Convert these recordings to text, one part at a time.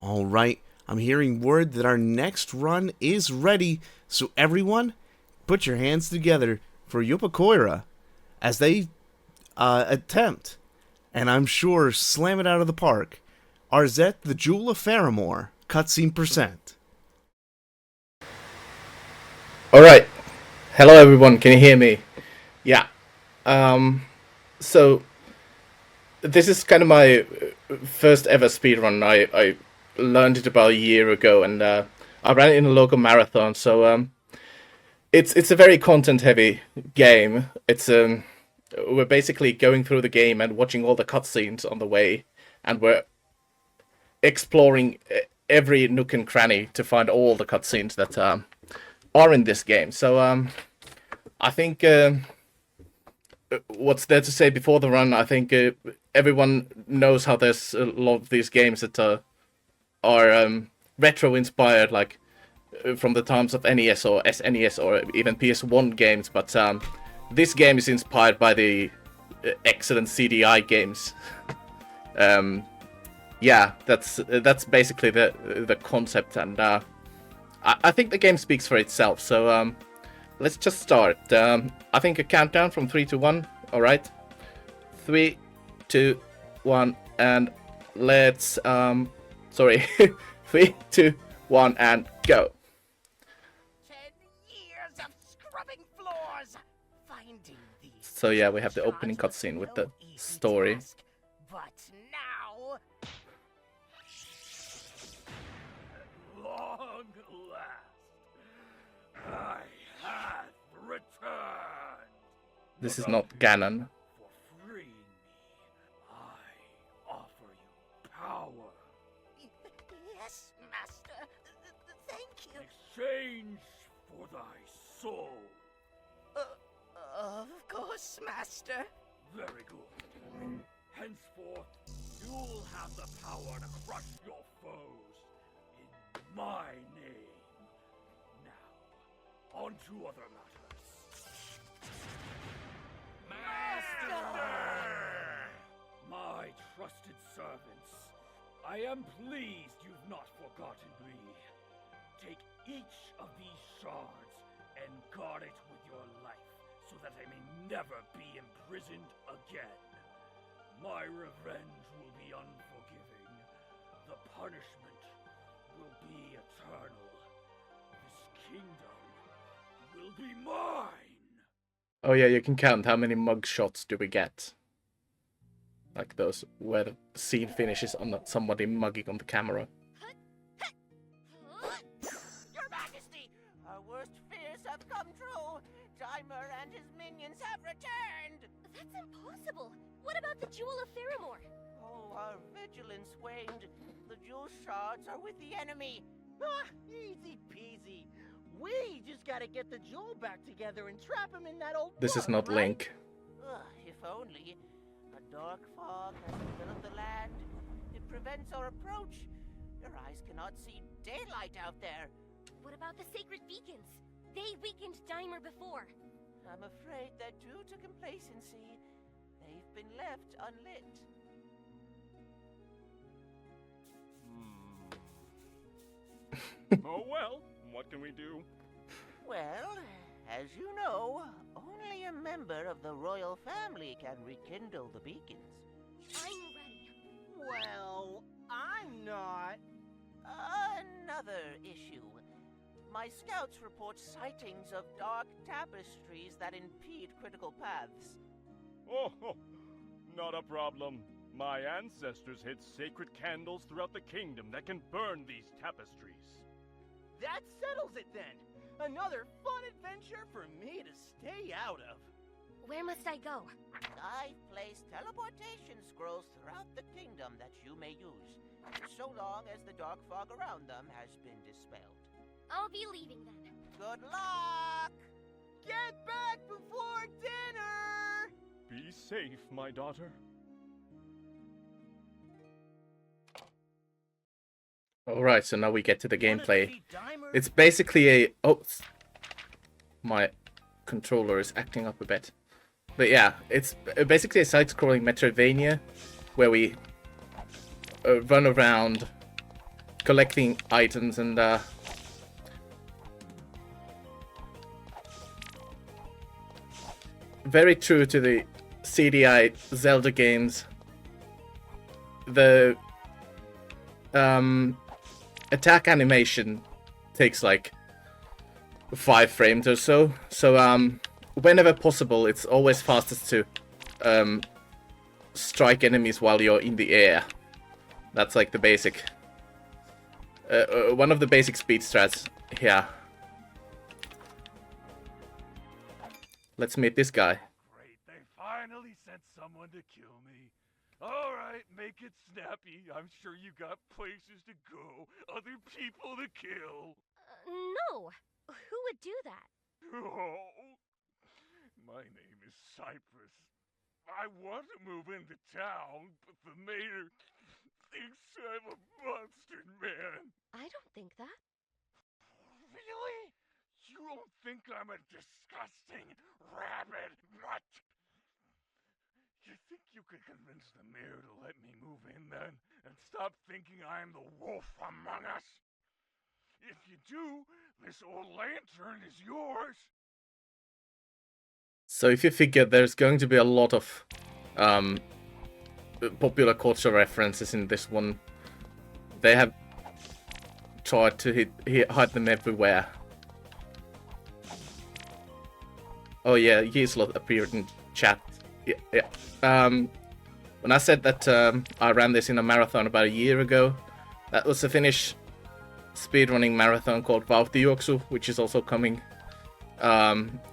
Alright, I'm hearing word that our next run is ready, so everyone, put your hands together for joppekoira as they attempt, and I'm sure slam it out of the park, Arzette, the Jewel of Faramore, cutscene percent. Alright, hello everyone, can you hear me? Yeah, so this is kind of my first ever speedrun. I learned it about a year ago, and I ran it in a local marathon, so it's a very content-heavy game. It's we're basically going through the game and watching all the cutscenes on the way, and we're exploring every nook and cranny to find all the cutscenes that are in this game. So I think what's there to say before the run? I think everyone knows how there's a lot of these games that are retro inspired, like from the times of NES or SNES or even PS1 games, but this game is inspired by the excellent CDI games. Yeah, that's basically the concept, and I think the game speaks for itself. So let's just start. I think a countdown from 3 to 1. All right, 3, 2, 1, and let's sorry, 3, 2, 1, and go. 10 years of scrubbing floors, finding these. So yeah, we have the opening cutscene with the story. Task, but now, long last, I have returned. This is not Ganon. For freeing me, I offer you power. Yes, Master. Thank you. Exchange for thy soul. Of course, Master. Very good. Henceforth, you'll have the power to crush your foes in my name. Now, on to other matters. Master! My trusted servants, I am pleased you've not forgotten me. Take each of these shards and guard it with your life, so that I may never be imprisoned again. My revenge will be unforgiving. The punishment will be eternal. This kingdom will be mine. Oh yeah, you can count how many mug shots do we get. Like those where the scene finishes on somebody mugging on the camera. Your Majesty, our worst fears have come true. Dimer and his minions have returned. That's impossible. What about the Jewel of Faramore? Oh, our vigilance waned. The jewel shards are with the enemy. Ah, easy peasy. We just gotta get the jewel back together and trap him in that old This is water, not right? Link. If only. A dark fog has enveloped the land. It prevents our approach. Your eyes cannot see daylight out there. What about the sacred beacons? They weakened Dimer before. I'm afraid that due to complacency, they've been left unlit. Oh well, what can we do? Well, as you know, only a member of the royal family can rekindle the beacons. I'm ready. Well, I'm not. Another issue. My scouts report sightings of dark tapestries that impede critical paths. Oh, not a problem. My ancestors hid sacred candles throughout the kingdom that can burn these tapestries. That settles it then. Another fun adventure for me to stay out of. Where must I go? I've placed teleportation scrolls throughout the kingdom that you may use, so long as the dark fog around them has been dispelled. I'll be leaving then. Good luck! Get back before dinner! Be safe, my daughter. Alright, so now we get to the gameplay. It's basically a... Oh, my controller is acting up a bit. But yeah, it's basically a side-scrolling Metroidvania where we run around collecting items and very true to the CDI Zelda games. The attack animation takes like 5 frames or so. So whenever possible, it's always fastest to strike enemies while you're in the air. That's like the basic, one of the basic speed strats here. Let's meet this guy. Great, they finally sent someone to kill me. Alright, make it snappy. I'm sure you got places to go, other people to kill. No. Who would do that? Oh, my name is Cypress. I want to move into town, but the mayor thinks I'm a monster man. I don't think that. Really? You don't think I'm a disgusting rabid nut? You think you could convince the mayor to let me move in then, and stop thinking I'm the wolf among us? If you do, this old lantern is yours. So if you figure there's going to be a lot of popular culture references in this one, they have tried to hide them everywhere. Oh yeah, Yeaslot appeared in chat. Yeah. When I said that I ran this in a marathon about a year ago, that was a Finnish speedrunning marathon called Vauhtijuoksu, which is also coming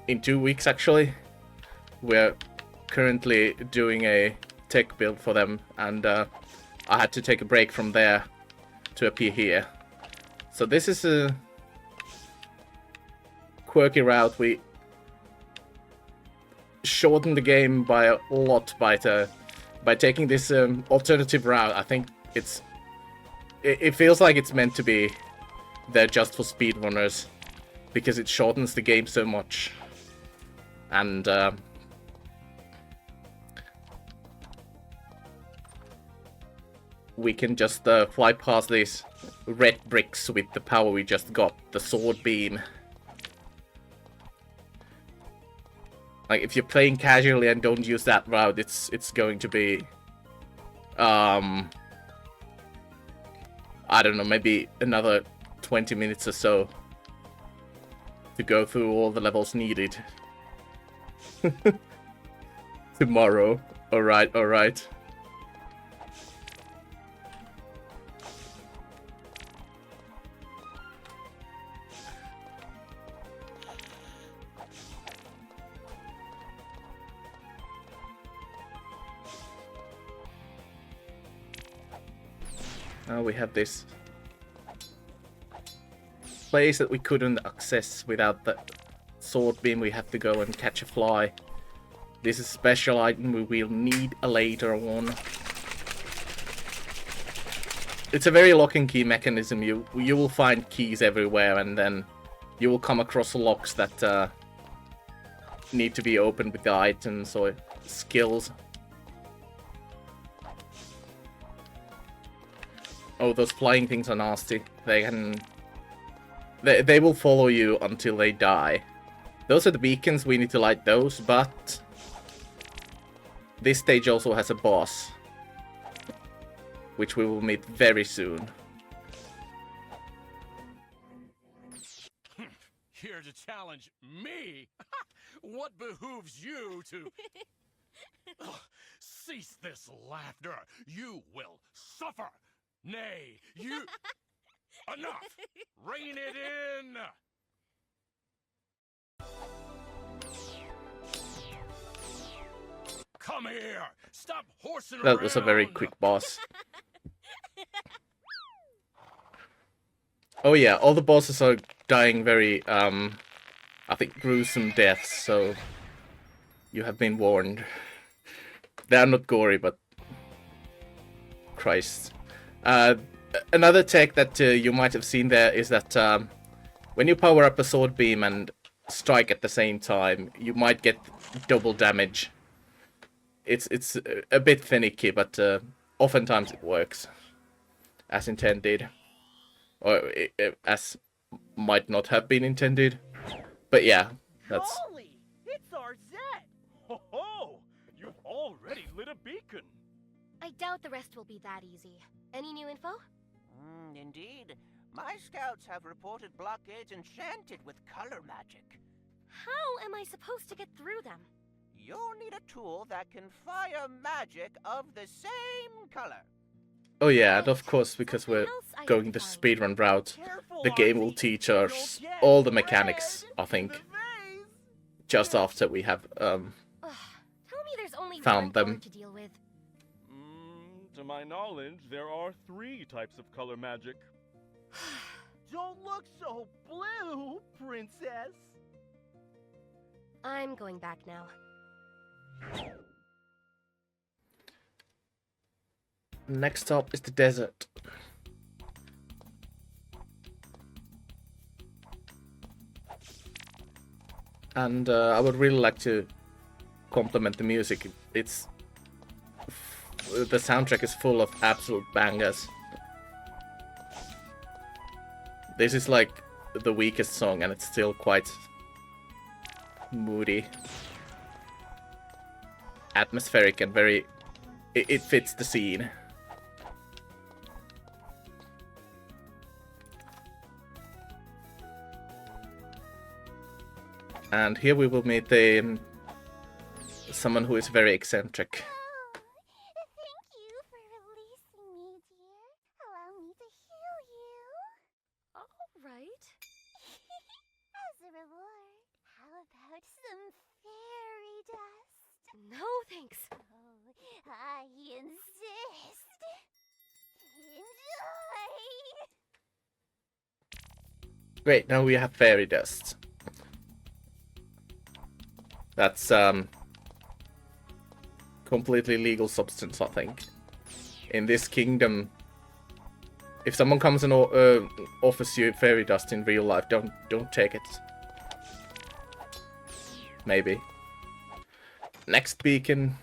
in 2 weeks actually. We're currently doing a tech build for them, and I had to take a break from there to appear here. So this is a quirky route. We shorten the game by a lot by taking this alternative route. I think it feels like it's meant to be there just for speedrunners, because it shortens the game so much. And we can just fly past these red bricks with the power we just got, the sword beam. Like, if you're playing casually and don't use that route, it's going to be I don't know, maybe another 20 minutes or so to go through all the levels needed. Tomorrow. Alright. Now we have this place that we couldn't access without the sword beam. We have to go and catch a fly. This is a special item we will need later on. It's a very lock and key mechanism. You will find keys everywhere, and then you will come across locks that need to be opened with the items or skills. Oh, those flying things are nasty. They will follow you until they die. Those are the beacons, we need to light those, but this stage also has a boss, which we will meet very soon. Here to challenge me? What behooves you to... Ugh, cease this laughter. You will suffer. Nay, you... Enough! Rein it in! Come here! Stop horsing around! That was a very quick boss. Oh yeah, all the bosses are dying very, I think gruesome deaths, so you have been warned. They are not gory, but... Christ. Another tech that you might have seen there is that when you power up a sword beam and strike at the same time, you might get double damage. It's a bit finicky, but oftentimes it works as intended. or as might not have been intended. But yeah, that's... Golly, it's Arzette! Ho ho! You've already lit a beacon! I doubt the rest will be that easy. Any new info? Indeed. My scouts have reported blockades enchanted with color magic. How am I supposed to get through them? You'll need a tool that can fire magic of the same color. Oh yeah, and of course, because we're Something else I going have the to find. speedrun route, Careful, the game will Arzette. teach You'll us get all the mechanics, red I in think, the face. just after we have Ugh, tell me there's only Found one them. color to deal with. To my knowledge, there are 3 types of color magic. Don't look so blue, princess. I'm going back now. Next stop is the desert. And I would really like to compliment the music. It's the soundtrack is full of absolute bangers. This is like the weakest song and it's still quite moody, atmospheric, and very... It fits the scene. And here we will meet someone who is very eccentric. Thank you for releasing me, dear. Allow me to heal you. All right. As a reward, how about some fairy dust? No, thanks. Oh, I insist. Enjoy! Great, now we have fairy dust. That's completely legal substance, I think. In this kingdom, if someone comes and offers you fairy dust in real life, don't take it. Maybe. Next beacon.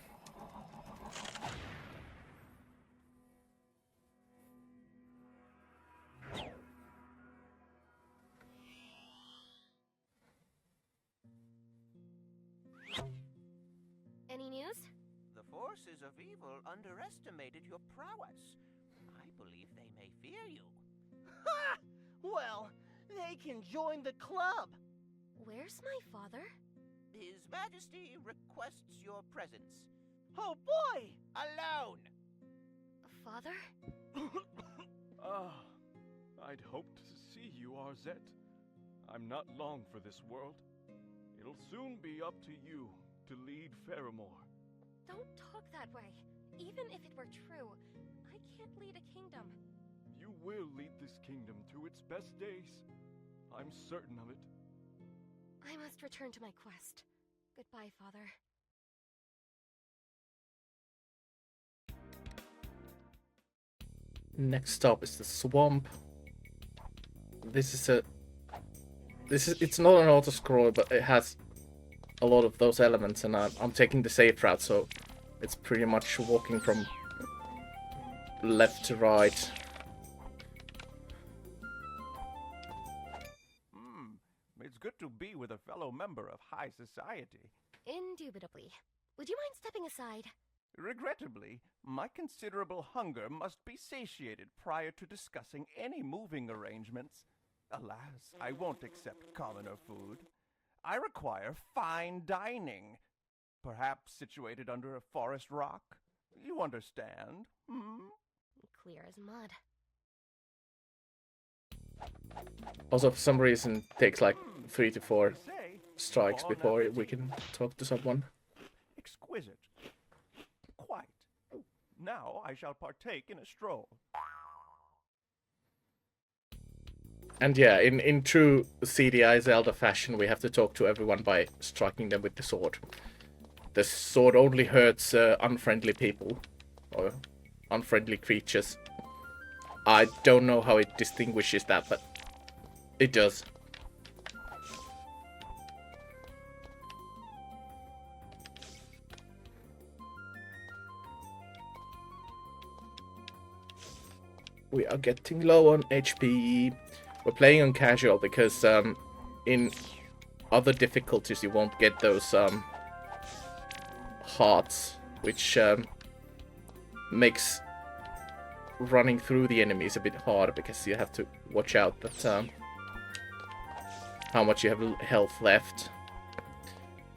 Any news? The forces of evil underestimated your prowess. I believe they may fear you. Ha! Well, they can join the club. Where's my father? His Majesty requests your presence. Oh boy! Alone! Father? I'd hoped to see you, Arzette. I'm not long for this world. It'll soon be up to you to lead Faramore. Don't talk that way. Even if it were true, I can't lead a kingdom. You will lead this kingdom to its best days. I'm certain of it. I must return to my quest. Goodbye, Father. Next stop is the swamp. It's not an auto scroll, but it has a lot of those elements, and I'm taking the safe route, so it's pretty much walking from left to right. It's good to be with a fellow member of high society. Indubitably. Would you mind stepping aside? Regrettably, my considerable hunger must be satiated prior to discussing any moving arrangements. Alas, I won't accept commoner food. I require fine dining. Perhaps situated under a forest rock? You understand, Clear as mud. Also, for some reason, it takes like 3 to 4 Say, strikes bon before we appetit. can talk to someone. Exquisite. Quite. Now I shall partake in a stroll. And yeah, in true CDI Zelda fashion, we have to talk to everyone by striking them with the sword. The sword only hurts unfriendly people, or unfriendly creatures. I don't know how it distinguishes that, but it does. We are getting low on HP. We're playing on casual because in other difficulties you won't get those hearts, which makes running through the enemies a bit harder because you have to watch out that how much you have health left.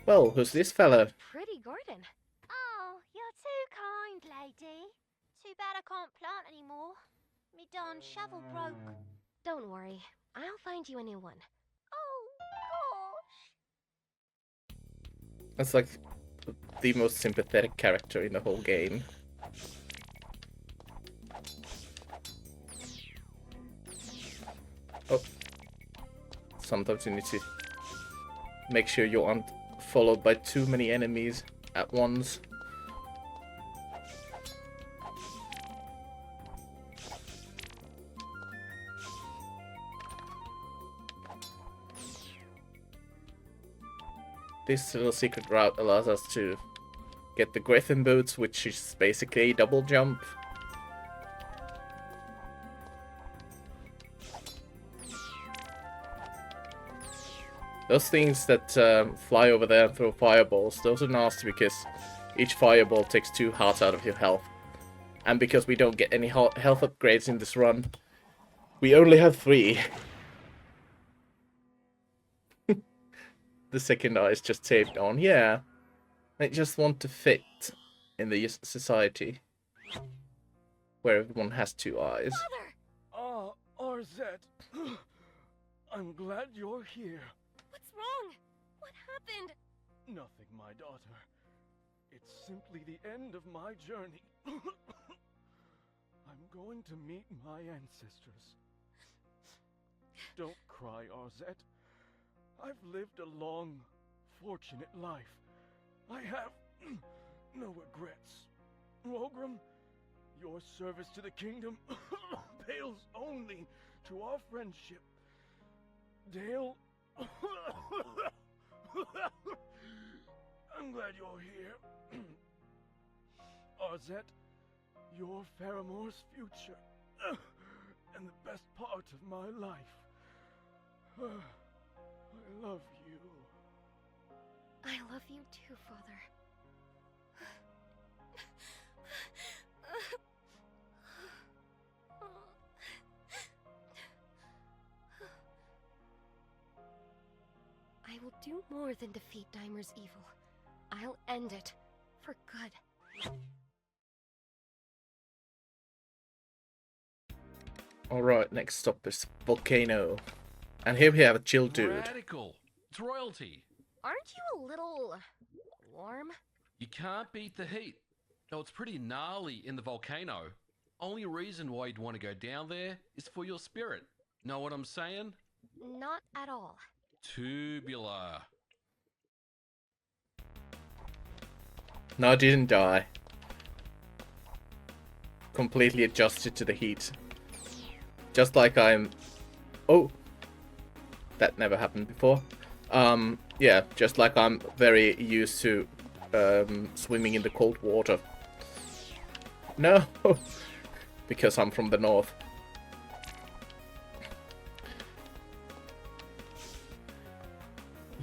Well, who's this fella? Pretty Gordon. Oh, you're too kind, lady. Too bad I can't plant anymore. Me darn shovel broke. Don't worry. I'll find you a new one. Oh, gosh. That's like the most sympathetic character in the whole game. Oh. Sometimes you need to make sure you aren't followed by too many enemies at once. This little secret route allows us to get the Griffin boots, which is basically a double jump. Those things that fly over there and throw fireballs, those are nasty because each fireball takes 2 hearts out of your health. And because we don't get any health upgrades in this run, we only have 3. The second eye is just taped on. Yeah, I just want to fit in the society where everyone has 2 eyes. Ah, Arzette. I'm glad you're here. What's wrong? What happened? Nothing, my daughter. It's simply the end of my journey. I'm going to meet my ancestors. Don't cry, Arzette. I've lived a long, fortunate life. I have no regrets. Rogram, your service to the kingdom pales only to our friendship. Dale, I'm glad you're here. Arzette, you're Faramore's future, and the best part of my life. I love you. I love you too, Father. I will do more than defeat Daimer's evil. I'll end it for good. Alright, next stop is Volcano. And here we have a chill dude. Radical. It's royalty. Aren't you a little warm? You can't beat the heat. No, it's pretty gnarly in the volcano. Only reason why you'd want to go down there is for your spirit. Know what I'm saying? Not at all. Tubular. No, I didn't die. Completely adjusted to the heat. Just like I'm... Oh! That never happened before. Yeah, just like I'm very used to swimming in the cold water. No! Because I'm from the north.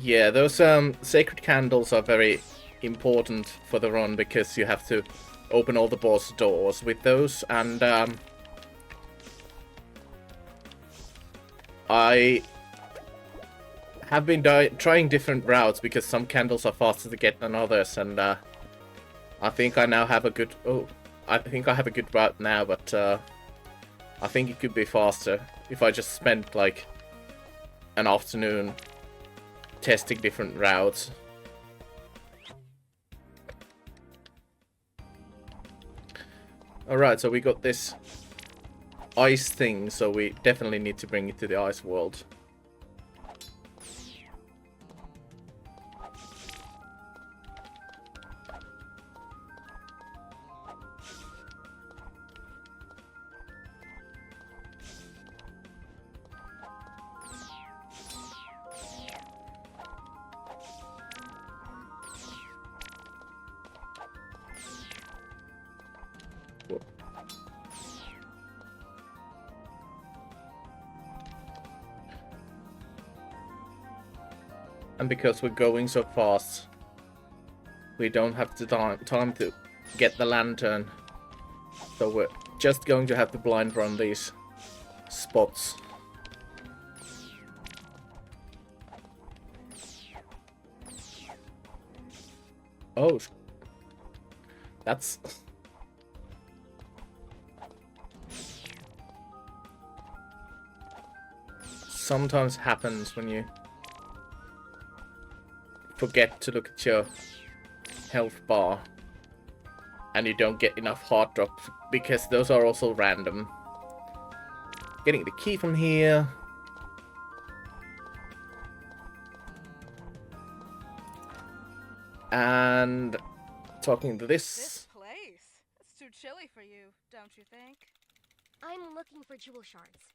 Yeah, those sacred candles are very important for the run because you have to open all the boss doors with those, and I have been trying different routes because some candles are faster to get than others, and I think I now have a good... Oh, I think I have a good route now, but I think it could be faster if I just spent like an afternoon testing different routes. Alright, so we got this ice thing, so we definitely need to bring it to the ice world. And because we're going so fast, we don't have the time to get the lantern. So we're just going to have to blind run these spots. Oh, that's... Sometimes happens when you forget to look at your health bar and you don't get enough heart drops, because those are also random. Getting the key from here. And talking to This place. It's too chilly for you, don't you think? I'm looking for jewel shards.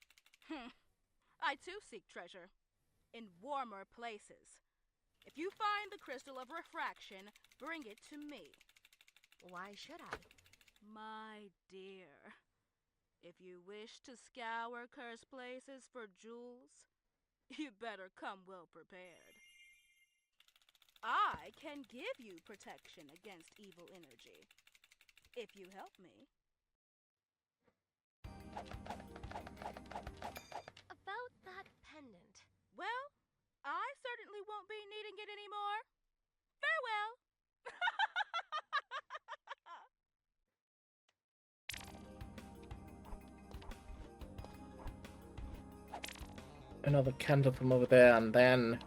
I too seek treasure. In warmer places. If you find the crystal of refraction, bring it to me. Why should I? My dear, if you wish to scour cursed places for jewels, you better come well prepared. I can give you protection against evil energy, if you help me. About that pendant. Well, I certainly won't be needing it anymore. Farewell! another candle from over there, and then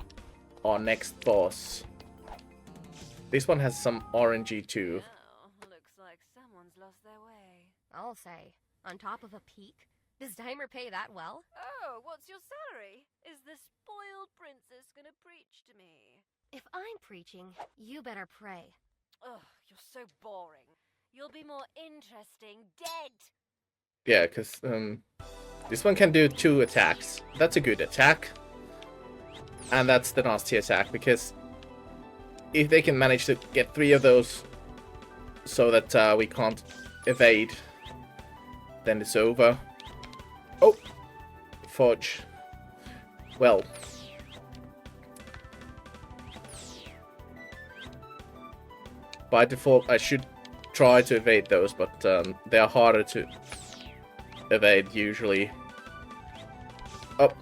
our next boss. This one has some RNG too. Oh, looks like someone's lost their way. I'll say. On top of a peak? Does Dimer pay that well? Oh, what's your salary? Is the spoiled princess gonna preach to me? If I'm preaching, you better pray. Ugh, you're so boring. You'll be more interesting dead. Yeah, because this one can do 2 attacks. That's a good attack. And that's the nasty attack, because if they can manage to get 3 of those so that we can't evade, then it's over. Oh! Fudge. Well. By default, I should try to evade those, but they are harder to evade usually. Oh.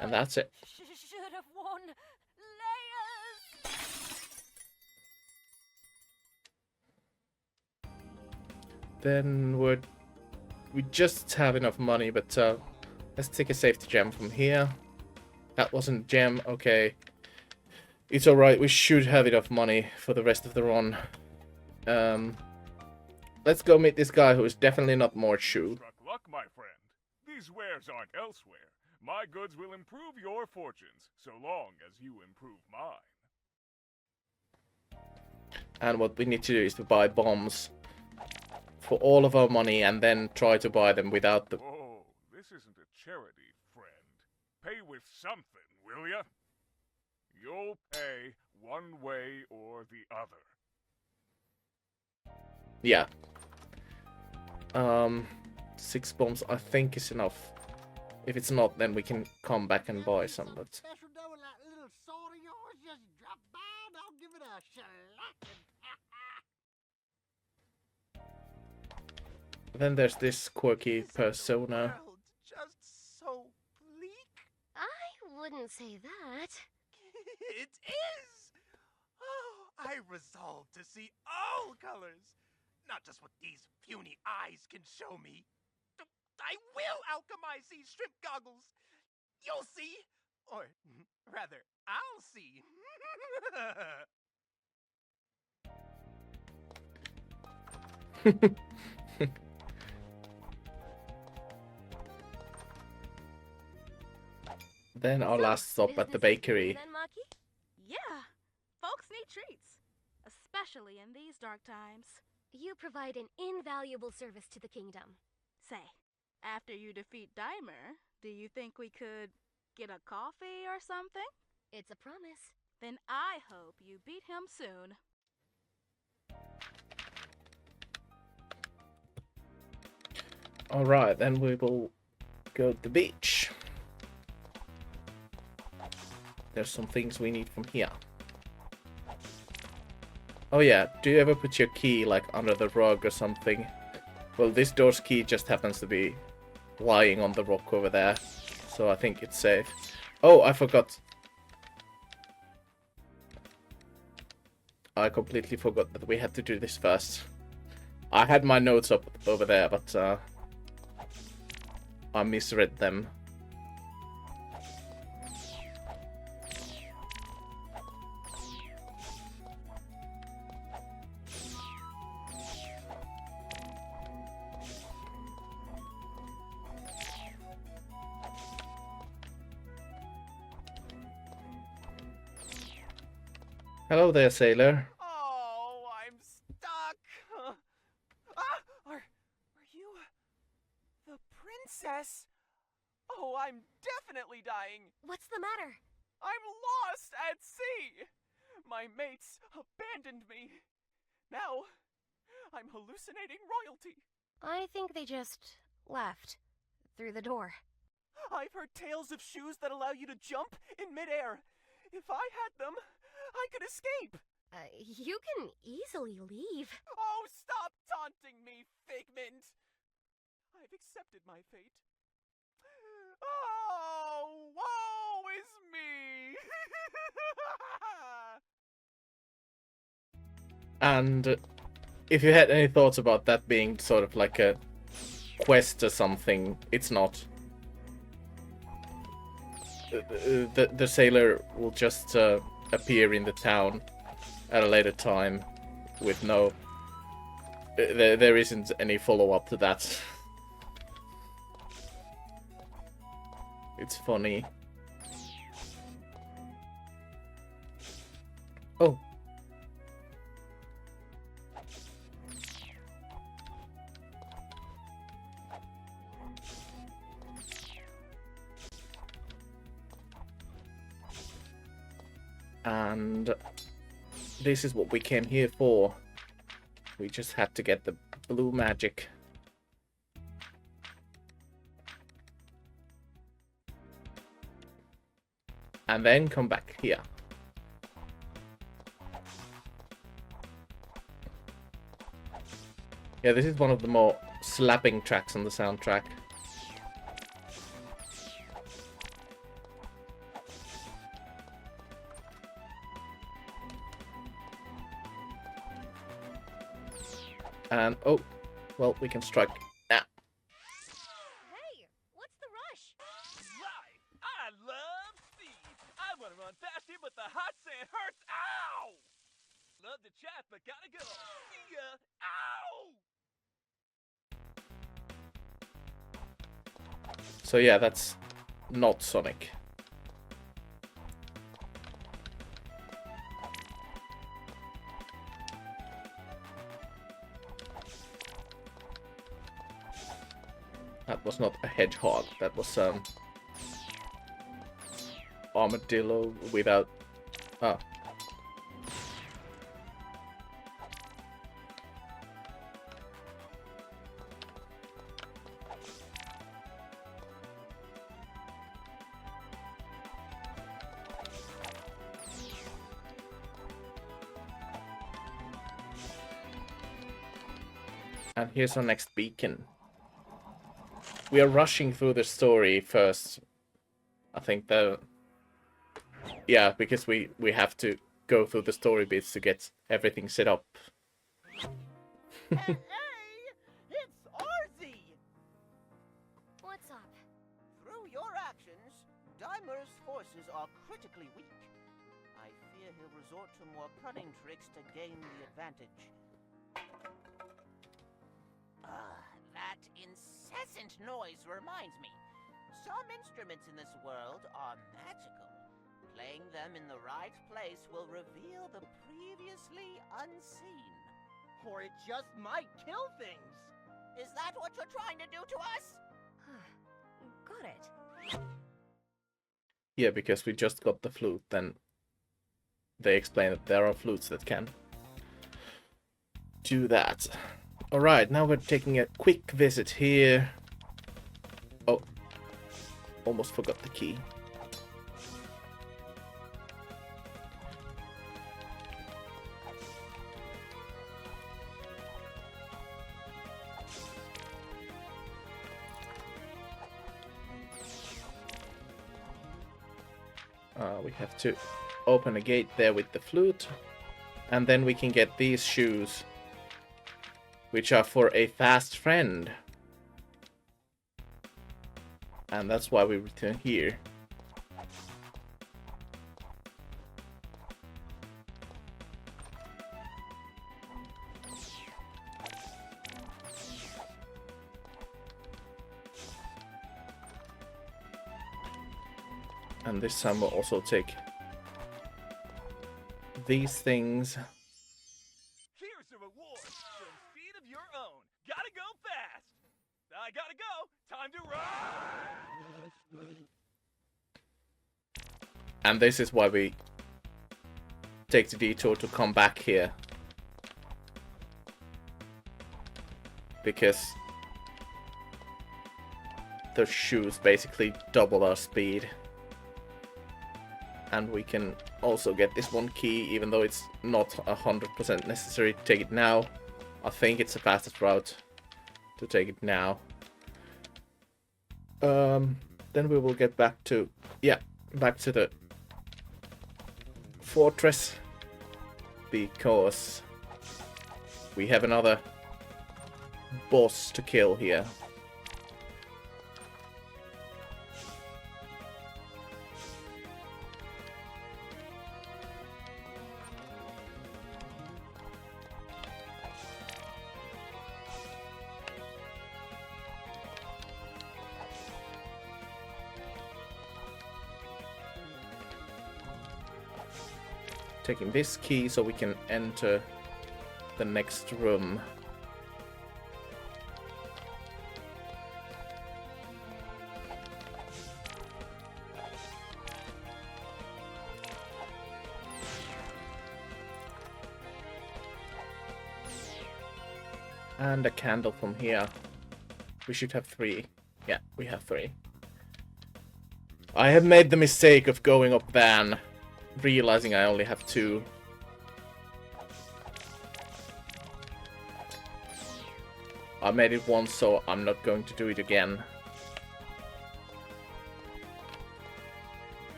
And that's it. Should have worn layers. Then we just have enough money, but let's take a safety gem from here. That wasn't a gem, okay. It's alright, we should have enough money for the rest of the run. Let's go meet this guy who is definitely not more shoe. Struck luck, my friend. These wares aren't elsewhere. My goods will improve your fortunes, so long as you improve mine. And what we need to do is to buy bombs for all of our money, and then try to buy them without the... Oh, this isn't a charity, friend. Pay with something, will ya? You'll pay one way or the other. Yeah. 6 bombs I think is enough. If it's not, then we can come back and buy some, but... Special dough and that little sword of yours just drop by and I'll give it a shellacking. Then there's this quirky persona. Just so bleak. I wouldn't say that. It is! Oh, I resolve to see all colors. Not just what these puny eyes can show me. I will alchemize these shrimp goggles. You'll see. Or, rather, I'll see. Then our last stop at the bakery. Then, Maki? Yeah, folks need treats. Especially in these dark times. You provide an invaluable service to the kingdom. Say, after you defeat Dimer, do you think we could get a coffee or something? It's a promise. Then I hope you beat him soon. Alright, then we will go to the beach. There's some things we need from here. Oh yeah, do you ever put your key like under the rug or something? Well, this door's key just happens to be lying on the rock over there, so I think it's safe. Oh, I forgot. I completely forgot that we had to do this first. I had my notes up over there, but I misread them. Hello there, sailor. Oh, I'm stuck. Are you the princess? Oh, I'm definitely dying. What's the matter? I'm lost at sea. My mates abandoned me. Now, I'm hallucinating royalty. I think they just left through the door. I've heard tales of shoes that allow you to jump in midair. If I had them, I could escape. You can easily leave. Oh, stop taunting me, Figment. I've accepted my fate. Oh, woe is me. And if you had any thoughts about that being sort of like a quest or something, it's not. The sailor will just appear in the town at a later time with no... There isn't any follow-up to that. It's funny. Oh. And this is what we came here for. We just had to get the blue magic. And then come back here. Yeah, this is one of the more slapping tracks on the soundtrack. And, oh, well, we can strike now. Hey, what's the rush? Right! I love speed! I want to run faster, but the hot sand hurts! Ow! Love to chat, but gotta go. See ya! Ow! So yeah, that's not Sonic. That was not a hedgehog, that was armadillo without... Ah. And here's our next beacon. We are rushing through the story first. I think yeah, because we have to go through the story bits to get everything set up. Hey, it's Arzette! What's up? Through your actions, Dimer's forces are critically weak. I fear he'll resort to more cunning tricks to gain the advantage. That incessant noise reminds me. Some instruments in this world are magical. Playing them in the right place will reveal the previously unseen. Or it just might kill things. Is that what you're trying to do to us? Got it. Yeah, because we just got the flute, then they explain that there are flutes that can do that. Alright, now we're taking a quick visit here. Oh, almost forgot the key. We have to open a gate there with the flute, and then we can get these shoes, which are for a fast friend. And that's why we return here. And this time we'll also take these things. Here's a reward for speed of your own. Gotta go fast. I gotta go. Time to run. And this is why we take the detour to come back here. Because the shoes basically double our speed. And we can also get this one key, even though it's not 100% necessary to take it now. I think it's the fastest route to take it now. Then we will get back to, back to the fortress, because we have another boss to kill here. Taking this key so we can enter the next room. And a candle from here. We should have 3. Yeah, we have 3. I have made the mistake of going up van, realizing I only have 2. I made it once, so I'm not going to do it again.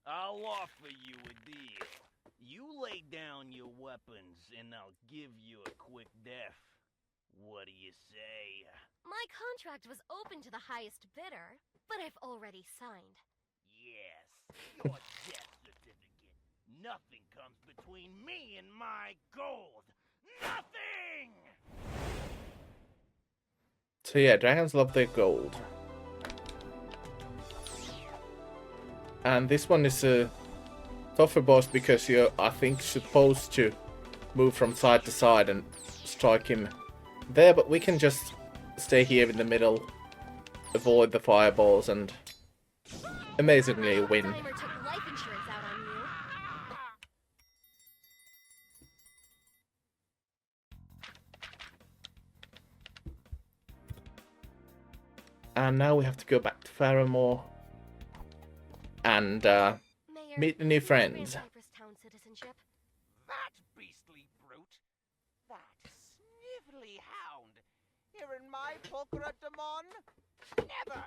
I'll offer you a deal. You lay down your weapons, and I'll give you a quick death. What do you say? My contract was open to the highest bidder, but I've already signed. Yes, your death certificate. Nothing comes between me and my gold. Nothing! So yeah, dragons love their gold. And this one is a tougher boss because you're, I think, supposed to move from side to side and strike him there, but we can just stay here in the middle, avoid the fireballs, and amazingly win. Timer took life insurance out on you. And now we have to go back to Faramore and meet the new friends. That beastly brute! That snivelly hound! Here in my Pulchra Demon? Never!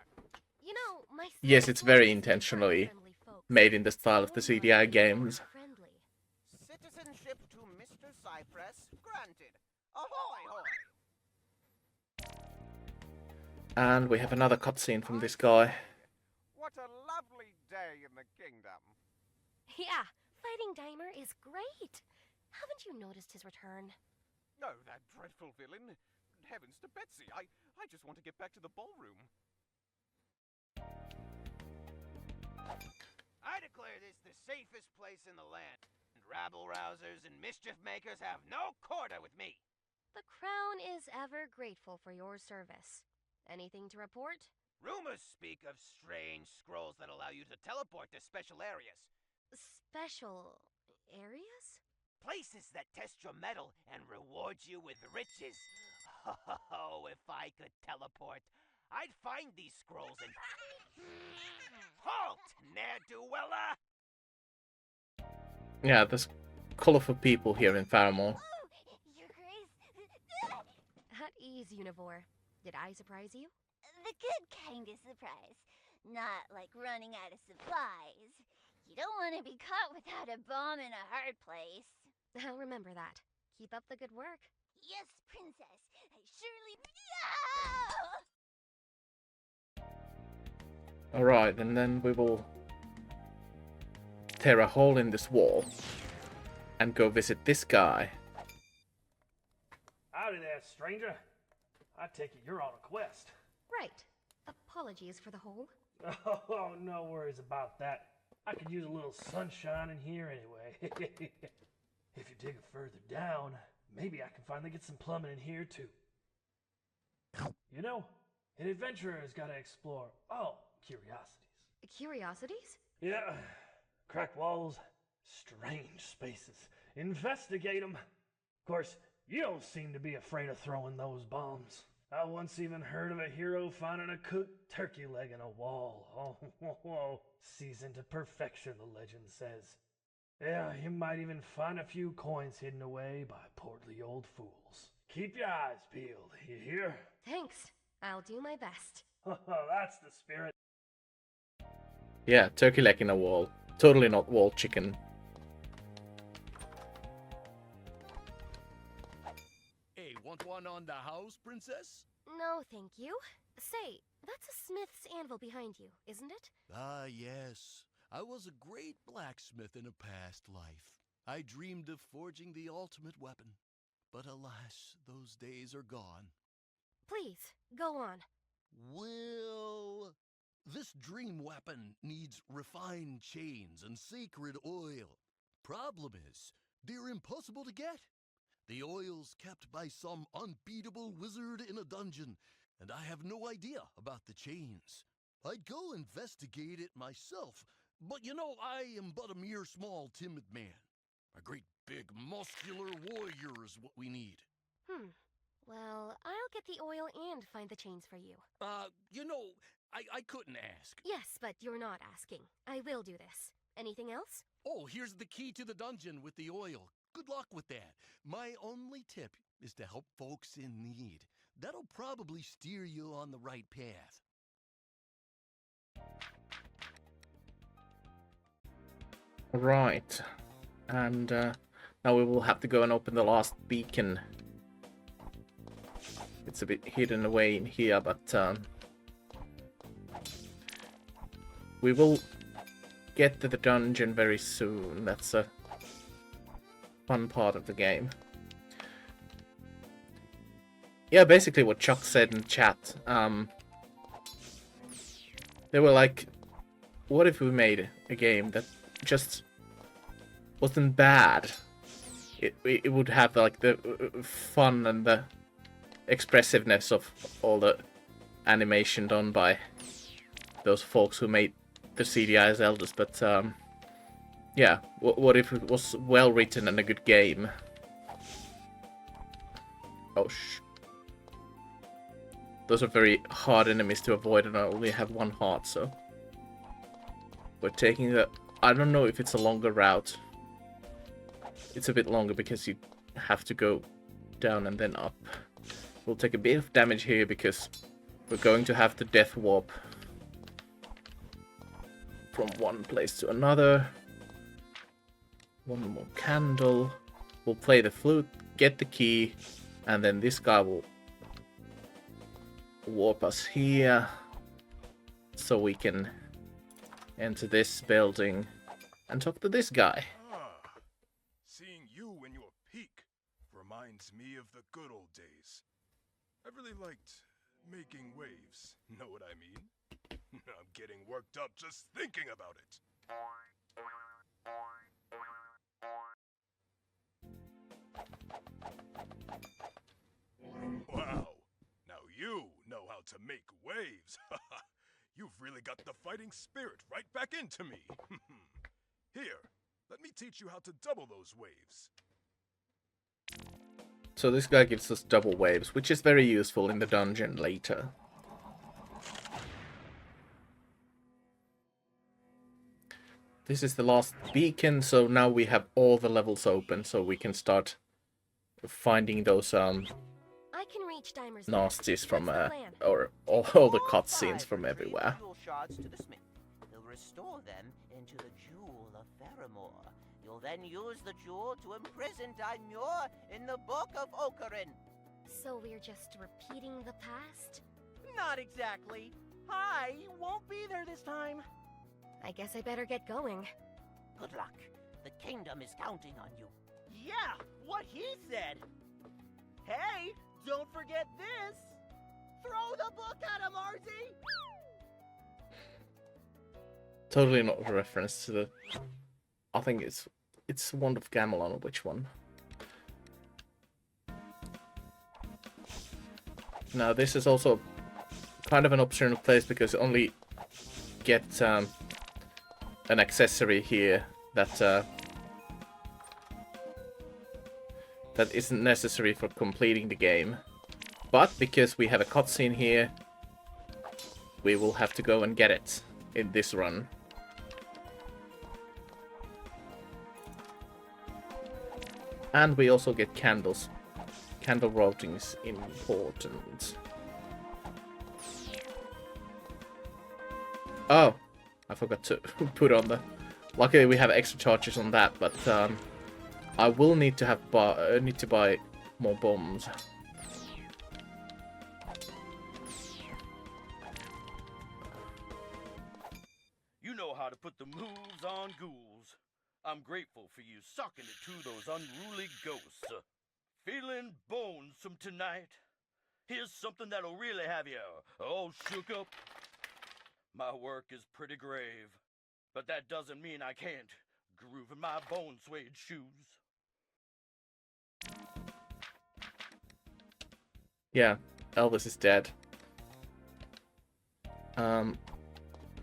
You know, my Yes, it's very intentionally made in the style of the CDI games. Citizenship to Mr. Cypress granted. Ahoy hoy! And we have another cutscene from this guy. What a lovely day in the kingdom. Yeah, fighting Dimer is great. Haven't you noticed his return? Oh, that dreadful villain. Heavens to Betsy, I just want to get back to the ballroom. I declare this the safest place in the land. And rabble-rousers and mischief-makers have no quarter with me. The Crown is ever grateful for your service. Anything to report? Rumors speak of strange scrolls that allow you to teleport to special areas. Special areas? Places that test your mettle and reward you with riches. Oh, if I could teleport, I'd find these scrolls and... Halt, ne'er-do-weller! Yeah, there's colorful people here in Faramore. Your Grace. At ease, Univore. Did I surprise you? The good kind of surprise. Not like running out of supplies. You don't want to be caught without a bomb in a hard place. I'll remember that. Keep up the good work. Yes, Princess. I surely... Alright, and then we will tear a hole in this wall and go visit this guy. Howdy there, stranger. I take it you're on a quest. Right. Apologies for the hole. Oh, no worries about that. I could use a little sunshine in here anyway. If you dig further down, maybe I can finally get some plumbing in here too. You know, an adventurer has got to explore all curiosities. Curiosities? Yeah, cracked walls, strange spaces. Investigate them. Of course, you don't seem to be afraid of throwing those bombs. I once even heard of a hero finding a cooked turkey leg in a wall. Oh, seasoned to perfection, the legend says. Yeah, you might even find a few coins hidden away by portly old fools. Keep your eyes peeled, you hear? Thanks. I'll do my best. That's the spirit. Yeah, turkey leg in a wall. Totally not wall chicken. Hey, want one on the house, princess? No, thank you. Say, that's a smith's anvil behind you, isn't it? Ah, yes. I was a great blacksmith in a past life. I dreamed of forging the ultimate weapon. But alas, those days are gone. Please, go on. Well, this dream weapon needs refined chains and sacred oil. Problem is, they're impossible to get. The oil's kept by some unbeatable wizard in a dungeon, and I have no idea about the chains. I'd go investigate it myself, but you know, I am but a mere small, timid man. A great big, muscular warrior is what we need. Well, I'll get the oil and find the chains for you. You know, I couldn't ask. Yes, but you're not asking. I will do this. Anything else? Oh, here's the key to the dungeon with the oil. Good luck with that. My only tip is to help folks in need. That'll probably steer you on the right path. Right. And now we will have to go and open the last beacon. It's a bit hidden away in here, but we will get to the dungeon very soon. That's a fun part of the game. Yeah, basically what Chuck said in chat. They were like, what if we made a game that just wasn't bad? It would have like the fun and the expressiveness of all the animation done by those folks who made the CDI Zeldas, but yeah, what if it was well written and a good game? Oh those are very hard enemies to avoid, and I only have one heart, so we're taking the... I don't know if it's a longer route. It's a bit longer because you have to go down and then up. We'll take a bit of damage here because we're going to have to death warp from one place to another. One more candle. We'll play the flute, get the key, and then this guy will warp us here so we can enter this building and talk to this guy. Seeing you in your peak reminds me of the good old days. I really liked making waves, know what I mean? I'm getting worked up just thinking about it. Wow, now you know how to make waves. You've really got the fighting spirit right back into me. Here, Let me teach you how to double those waves. So this guy gives us double waves, which is very useful in the dungeon later. This is the last beacon, so now we have all the levels open, so we can start finding those I can reach Dimer's nasties from plan? or all the cutscenes from everywhere. Jewel shards to the smith. He'll restore them into the Jewel of Faramore. You'll then use the jewel to imprison Daimur in the Book of Ocarin. So we're just repeating the past? Not exactly. I won't be there this time. I guess I better get going. Good luck. The kingdom is counting on you. Yeah, what he said. Hey, don't forget this. Throw the book at him, Arzette! Totally not a reference to the... I think it's Wand of Gamelon, or which one? Now this is also kind of an optional place because you only get an accessory here that that isn't necessary for completing the game. But because we have a cutscene here, we will have to go and get it in this run. And we also get candles. Candle routing is important. Oh, I forgot to put on the... Luckily we have extra charges on that, but I will need to buy more bombs. You know how to put the moves on ghouls. I'm grateful for you sucking it to those unruly ghosts. Feeling bones from tonight? Here's something that'll really have you all shook up. My work is pretty grave, but that doesn't mean I can't groove in my bone-suede shoes. Yeah, Elvis is dead.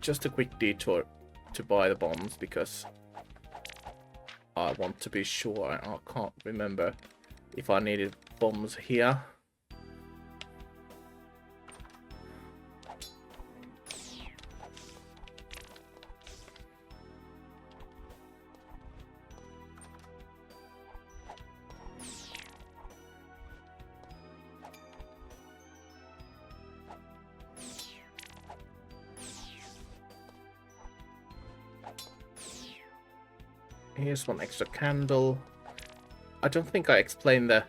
Just a quick detour to buy the bombs because I want to be sure. I can't remember if I needed bombs here. Here's one extra candle. I don't think I explained the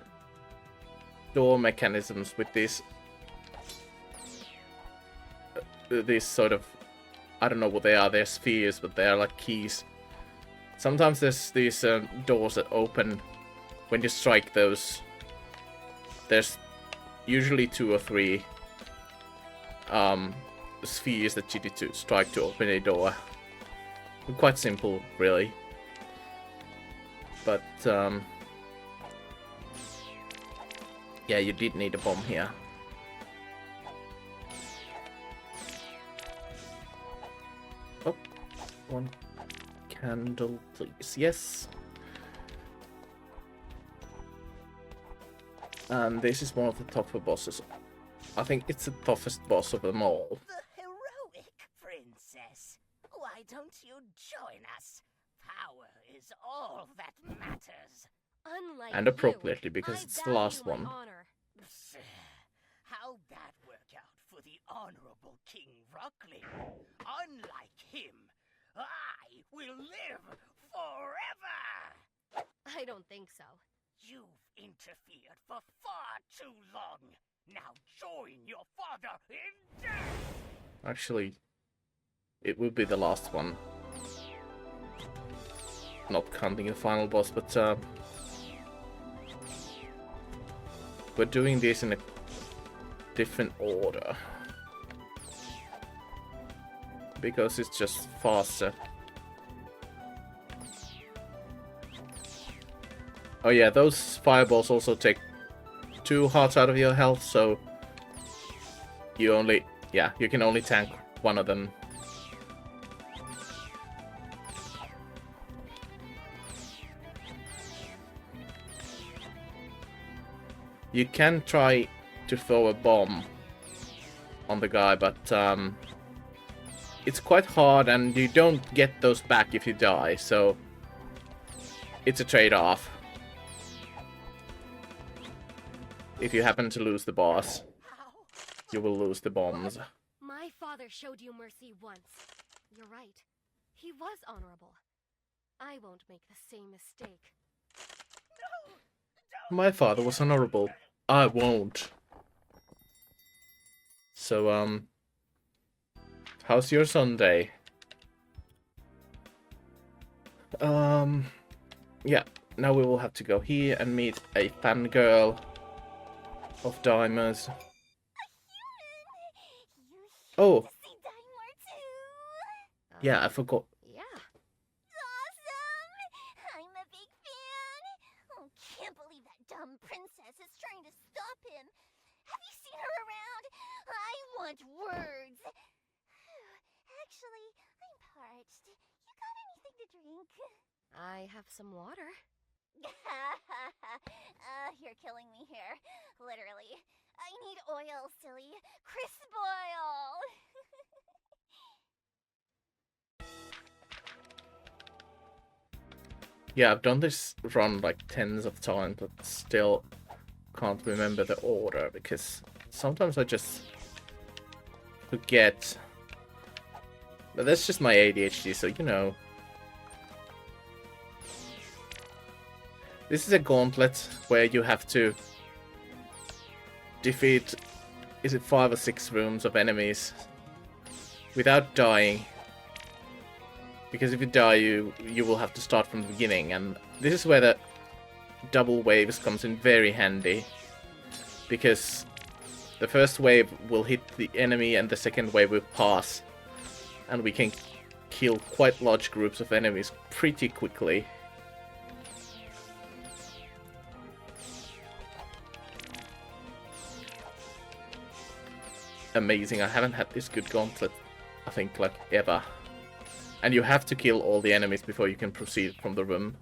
door mechanisms with these sort of, I don't know what they are, they're spheres, but they are like keys. Sometimes there's these doors that open when you strike those. There's usually 2 or 3 spheres that you need to strike to open a door. Quite simple, really. But, yeah, you did need a bomb here. Oh, one candle, please. Yes. And this is one of the tougher bosses. I think it's the toughest boss of them all. The heroic princess. Why don't you join us? Power is all that matters. Unlike And appropriately, because it's the last one. How'd that work out for the Honorable King Rockling? Unlike him, I will live forever! I don't think so. You've interfered for far too long. Now join your father in death! Actually, it will be the last one. Not counting the final boss, but we're doing this in a different order. Because it's just faster. Oh yeah, those fireballs also take 2 hearts out of your health, so you only, yeah, you can only tank one of them. You can try to throw a bomb on the guy, but it's quite hard and you don't get those back if you die, so it's a trade-off. If you happen to lose the boss, you will lose the bombs. My father showed you mercy once. You're right. He was honorable. I won't make the same mistake. My father was honorable. I won't. So, how's your Sunday? Yeah, now we will have to go here and meet a fangirl of Dimers. Oh. Yeah, I forgot. Yeah. Awesome! I'm a big fan. Oh, can't believe that dumb princess is trying to stop him. Have you seen her around? I want words. Actually, I'm parched. You got anything to drink? I have some water. You're killing me here. Literally. I need oil, silly. Crisp oil! Yeah, I've done this run like tens of times, but still can't remember the order because sometimes I just forget. But that's just my ADHD, so you know. This is a gauntlet where you have to defeat, is it 5 or 6 rooms of enemies without dying. Because if you die, you will have to start from the beginning, and this is where the double waves comes in very handy. Because the first wave will hit the enemy and the second wave will pass. And we can kill quite large groups of enemies pretty quickly. Amazing, I haven't had this good gauntlet, I think, like, ever. And you have to kill all the enemies before you can proceed from the room.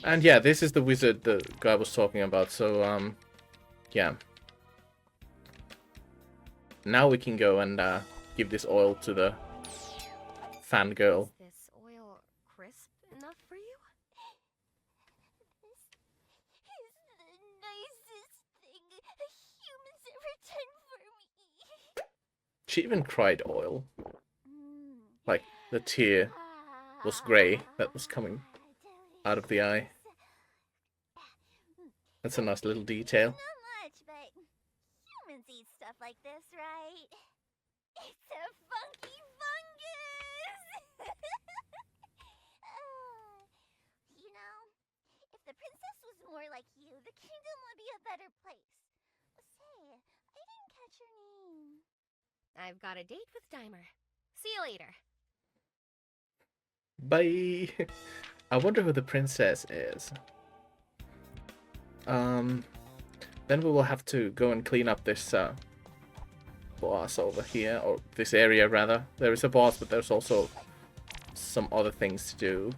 And yeah, this is the wizard the guy was talking about, so, yeah. Now we can go and give this oil to the fangirl. Is this oil crisp enough for you? This is the nicest thing a human's ever done for me. She even cried oil. Like, the tear was grey that was coming out of the eye. That's a nice little detail. Not much, but humans eat stuff like this, right? It's a funky fungus! You know, if the princess was more like you, the kingdom would be a better place. Say, I didn't catch your name. I've got a date with Dimer. See you later. Bye! I wonder who the princess is. Then we will have to go and clean up this boss over here, or this area rather. There is a boss, but there's also some other things to do.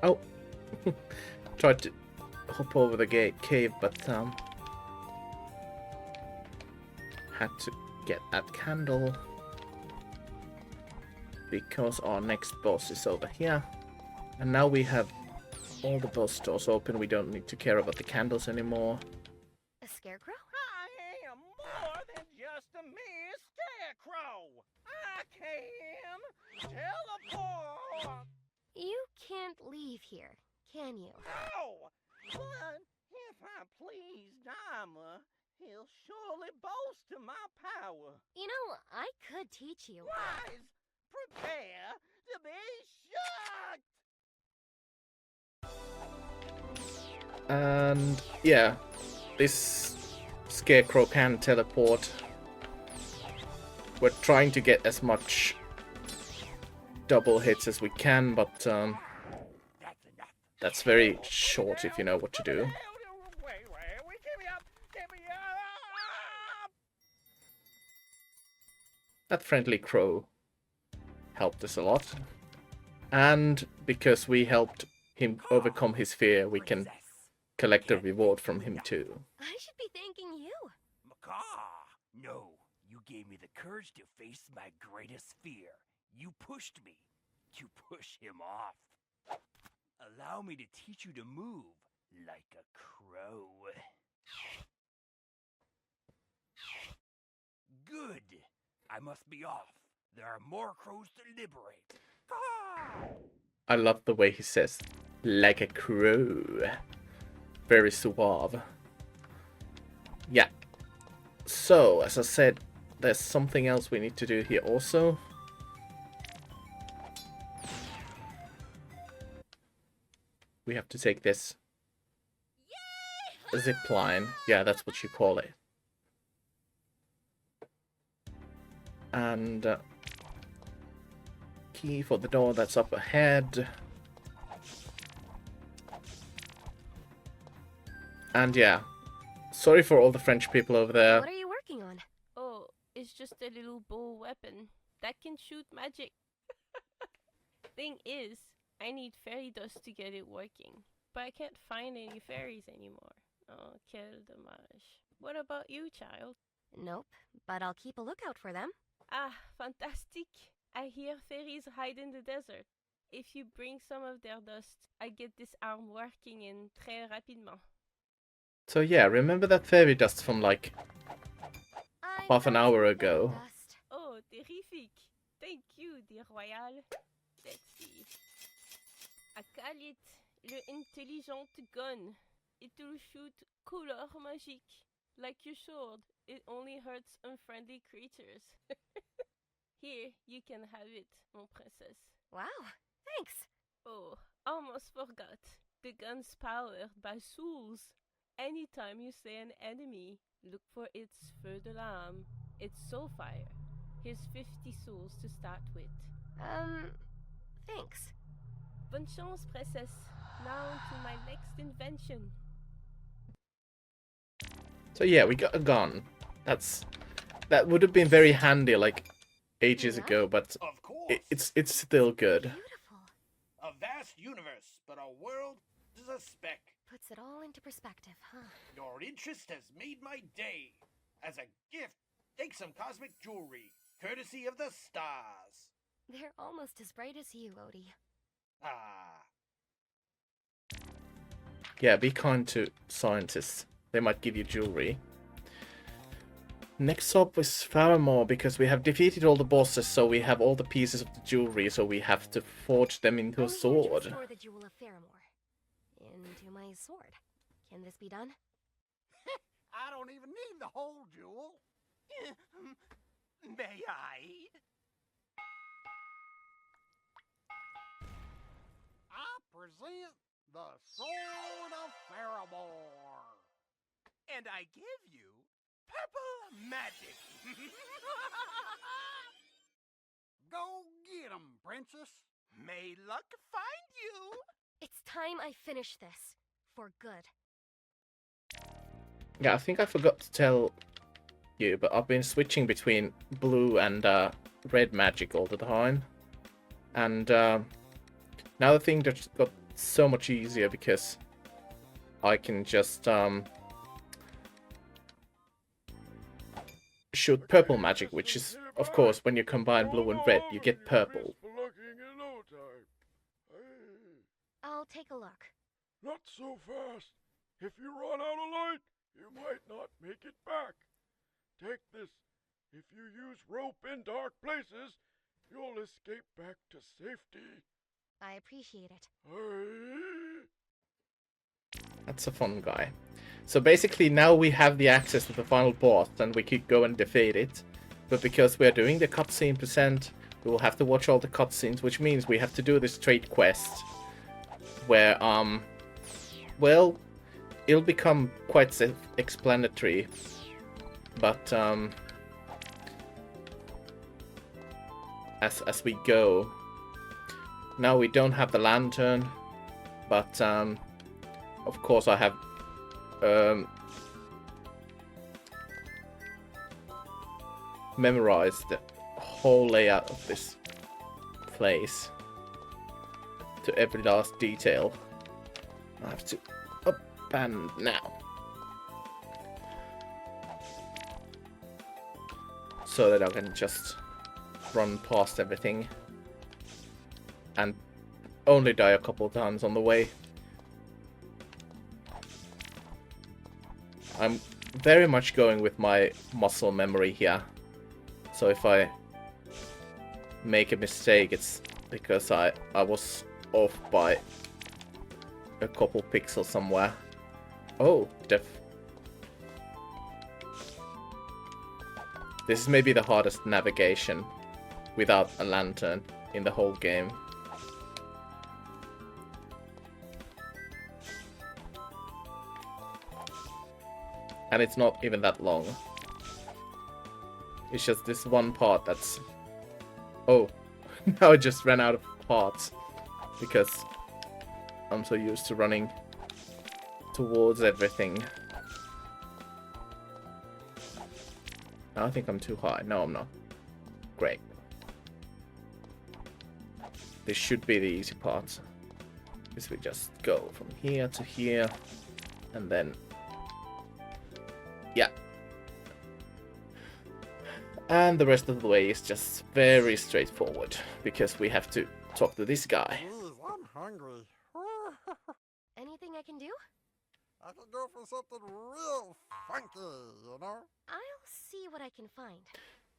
Oh, tried to hop over the cave, but had to get that candle because our next boss is over here, and now we have all the boss doors open. We don't need to care about the candles anymore. A scarecrow? I am more than just a mere scarecrow. I can teleport. You can't leave here, can you? No, but if I please Dimer, he'll surely boast of my power. You know, I could teach you. Wise, prepare to be shocked. And yeah, this scarecrow can teleport. We're trying to get as much double hits as we can, but that's very short if you know what to do. That friendly crow helped us a lot. And because we helped him overcome his fear, we can collect a reward from him too. I should be thanking you. Macaw! No, you gave me the courage to face my greatest fear. You pushed me. You push him off. Allow me to teach you to move like a crow. Good. I must be off. There are more crows to liberate. I love the way he says, like a crow. Very suave. Yeah. So, as I said, there's something else we need to do here also. We have to take this zip line. Yeah, that's what you call it. And key for the door that's up ahead. And yeah, sorry for all the French people over there. What are you working on? Oh, it's just a little bow weapon that can shoot magic. Thing is, I need fairy dust to get it working, but I can't find any fairies anymore. Oh, quel dommage. What about you, child? Nope, but I'll keep a lookout for them. Ah, fantastic. I hear fairies hide in the desert. If you bring some of their dust, I get this arm working in très rapidement. So yeah, remember that fairy dust from like half an hour ago? Oh, terrific. Thank you, dear Royal. Let's see. I call it le intelligent gun. It will shoot couleur magique. Like your sword, it only hurts unfriendly creatures. Here, you can have it, mon princess. Wow, thanks. Oh, almost forgot. The gun's powered by souls. Anytime you see an enemy, look for its feu de lame. It's soulfire. Here's 50 souls to start with. Thanks. Bonne chance, princess. Now to my next invention. So yeah, we got a gun. That would have been very handy like ages ago, but it's still good. A vast universe, but a world is a speck. Puts it all into perspective, huh? Your interest has made my day. As a gift, take some cosmic jewelry, courtesy of the stars. They're almost as bright as you, Odie. Ah. Yeah, be kind to scientists. They might give you jewelry. Next up is Faramore, because we have defeated all the bosses, so we have all the pieces of the jewelry, so we have to forge them into a sword. Store the jewel of Faramore into my sword. Can this be done? I don't even need the whole jewel. May I? I present the Sword of Faramore. And I give you purple magic. Go get 'em, princess. May luck find you. It's time I finish this. For good. Yeah, I think I forgot to tell you, but I've been switching between blue and red magic all the time. And now the thing just got so much easier because I can just shoot purple magic, which is, of course, when you combine blue and red, you get purple. I'll take a look. Not so fast. If you run out of light, you might not make it back. Take this. If you use rope in dark places, you'll escape back to safety. I appreciate it. That's a fun guy. So basically now we have the access to the final boss and we could go and defeat it. But because we are doing the cutscene percent, we will have to watch all the cutscenes, which means we have to do this trade quest. Where, well, it'll become quite self-explanatory, but as we go. Now we don't have the lantern, but of course I have memorized the whole layout of this place to every last detail. I have to up and now, so that I can just run past everything and only die a couple of times on the way. I'm very much going with my muscle memory here. So if I make a mistake, it's because I was off by a couple pixels somewhere. Oh, this is maybe the hardest navigation without a lantern in the whole game. And it's not even that long. It's just this one part that's... Oh, now I just ran out of parts. Because I'm so used to running towards everything. I think I'm too high. No, I'm not. Great. This should be the easy part. Because we just go from here to here. And then... Yeah. And the rest of the way is just very straightforward. Because we have to talk to this guy. Please, I'm hungry. Anything I can do? I can go for something real funky, you know? I'll see what I can find.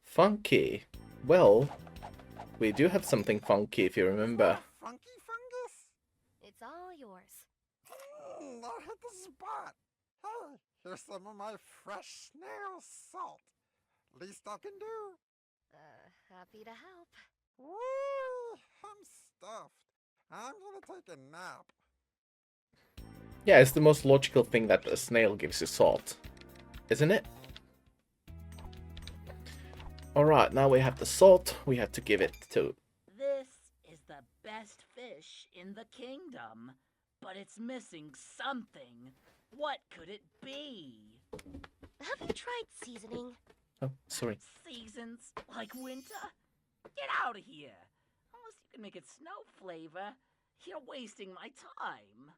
Funky? Well, we do have something funky if you remember. Funky fungus? It's all yours. I hit the spot. Hey, here's some of my fresh snail salt. Least I can do. Happy to help. Woo! I'm stuffed. I'm gonna take a nap. Yeah, it's the most logical thing that a snail gives you salt. Isn't it? Alright, now we have the salt. We have to give it to... This is the best fish in the kingdom, but it's missing something. What could it be? Have you tried seasoning? Oh, sorry. Seasons like winter? Get out of here! Unless you can make it snow flavor, you're wasting my time.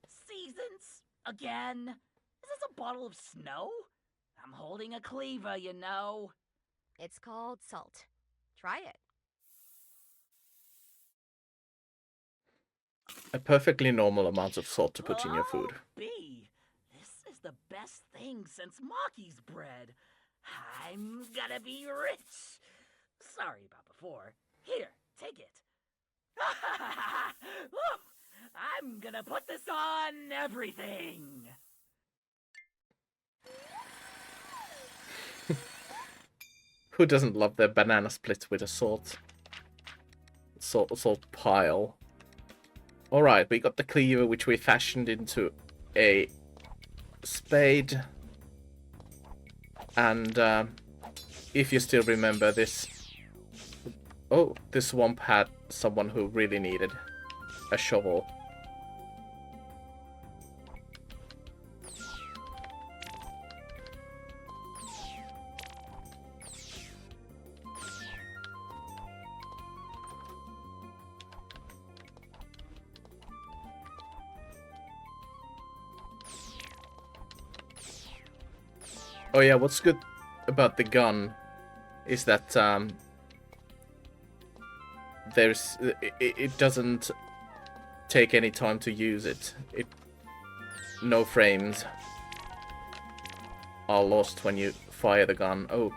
Seasons? Again? Is this a bottle of snow? I'm holding a cleaver, you know. It's called salt. Try it. A perfectly normal amount of salt to put in your food. B, this is the best thing since Maki's bread. I'm gonna be rich. Sorry about before. Here, take it. Look, I'm gonna put this on everything. Who doesn't love their banana split with a salt pile? Alright, we got the cleaver which we fashioned into a spade. And if you still remember this... Oh, this swamp had someone who really needed a shovel. Oh yeah, what's good about the gun is that it doesn't take any time to use it. No frames are lost when you fire the gun. Oh.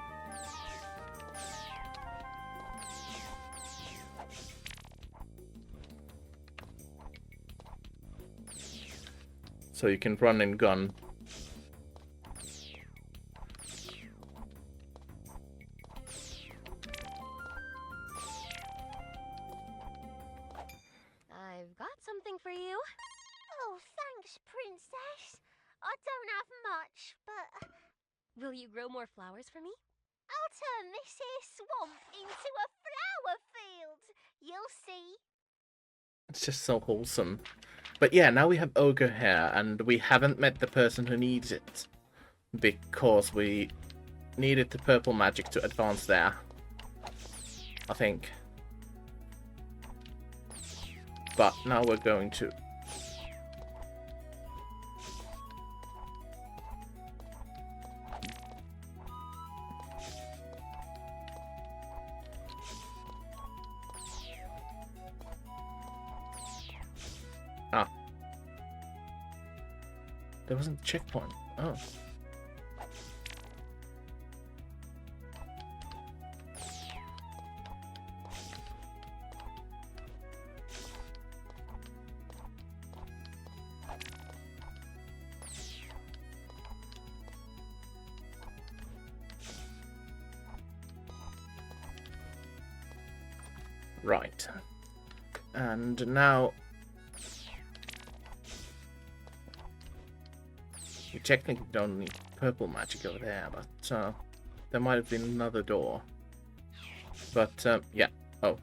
So you can run and gun. I've got Will you grow more flowers for me? I'll turn this here swamp into a flower field. You'll see. It's just so wholesome. But yeah, now we have ogre hair, and we haven't met the person who needs it. Because we needed the purple magic to advance there. I think. But now we're going to... Ah. There wasn't a checkpoint. Oh. Right. And now... we technically don't need purple magic over there, but there might have been another door. But, yeah. Oh.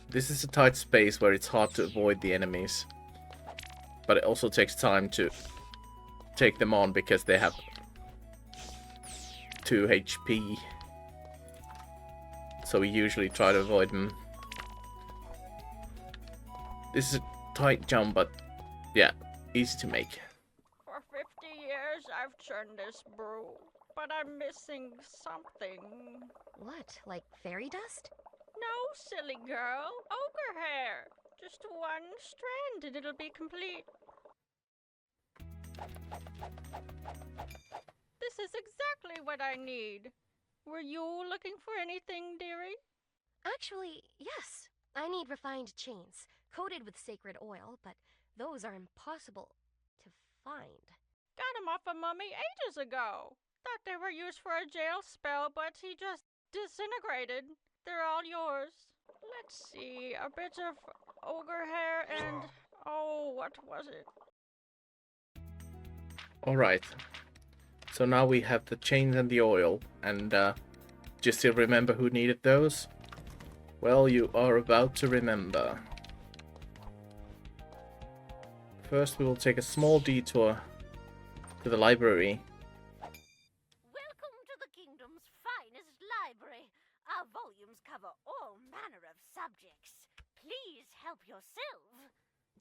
This is a tight space where it's hard to avoid the enemies. But it also takes time to take them on because they have 2 HP. So we usually try to avoid them. This is a tight jump, but yeah, easy to make. For 50 years I've churned this brew, but I'm missing something. What, like fairy dust? No, silly girl. Ogre hair. Just one strand and it'll be complete. This is exactly what I need. Were you looking for anything, dearie? Actually, yes. I need refined chains, coated with sacred oil, but those are impossible to find. Got him off a mummy ages ago. Thought they were used for a jail spell, but he just disintegrated. They're all yours. Let's see, a bit of ogre hair and... oh, what was it? Alright. So now we have the chains and the oil, and do you still remember who needed those? Well, you are about to remember. First we will take a small detour to the library. Welcome to the kingdom's finest library. Our volumes cover all manner of subjects. Please help yourself.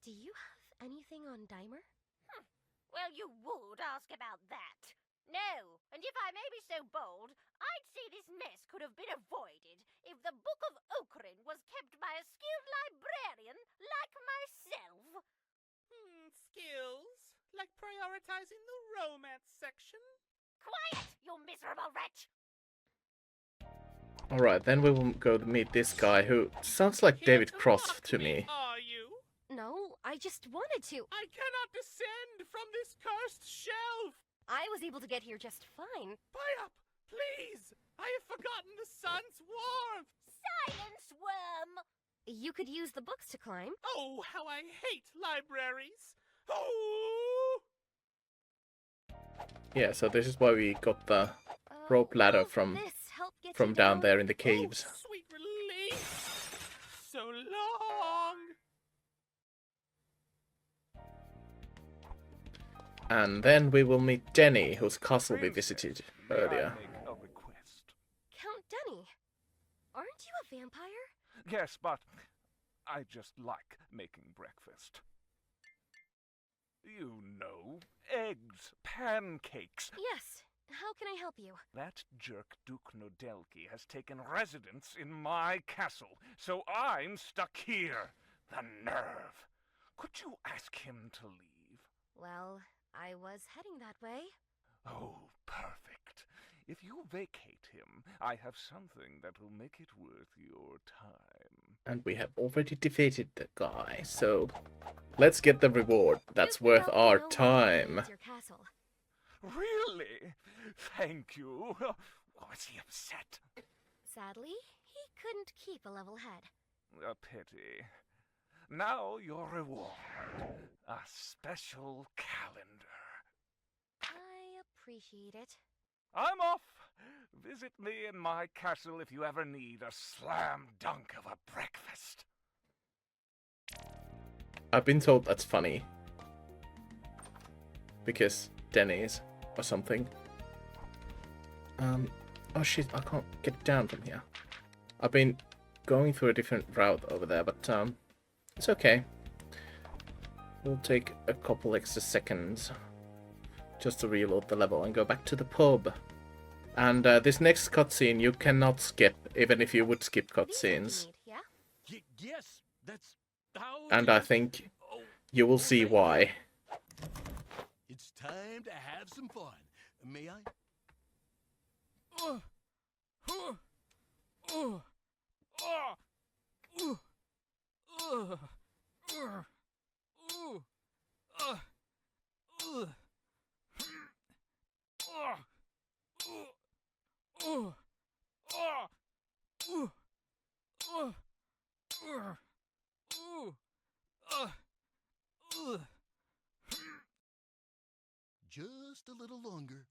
Do you have anything on Dimer? Well, you would ask about that. No, and if I may be so bold, I'd say this mess could have been avoided if the Book of Okrin was kept by a skilled librarian like myself. Skills? Like prioritizing the romance section? Quiet, you miserable wretch! Alright, then we will go to meet this guy who sounds like David Cross to me. Are you? No, I just wanted to. I cannot descend from this cursed shelf! I was able to get here just fine. Buy up, please! I have forgotten the sun's warmth! Silence, worm! You could use the books to climb. Oh, how I hate libraries! Oh! Yeah, so this is why we got the rope ladder from down there in the caves. Oh, sweet relief! So long! And then we will meet Denny, whose castle we visited earlier. Count Denny, aren't you a vampire? Yes, but I just like making breakfast. You know, eggs, pancakes. Yes. How can I help you? That jerk Duke Nodelki has taken residence in my castle, so I'm stuck here. The nerve. Could you ask him to leave? Well, I was heading that way. Oh, perfect. If you vacate him, I have something that will make it worth your time. And we have already defeated the guy, so let's get the reward that's worth our time. Your castle. Really? Thank you. Was he upset? Sadly, he couldn't keep a level head. A pity. Now your reward. A special calendar. I appreciate it. I'm off! Visit me in my castle if you ever need a slam dunk of a breakfast. I've been told that's funny. Because Denny's or something. Oh shit, I can't get down from here. I've been going through a different route over there, but it's okay. We'll take a couple extra seconds just to reload the level and go back to the pub. And this next cutscene you cannot skip, even if you would skip cutscenes. Yes, that's how. And I think you will see why. It's time to have some fun. May I? Just a little longer.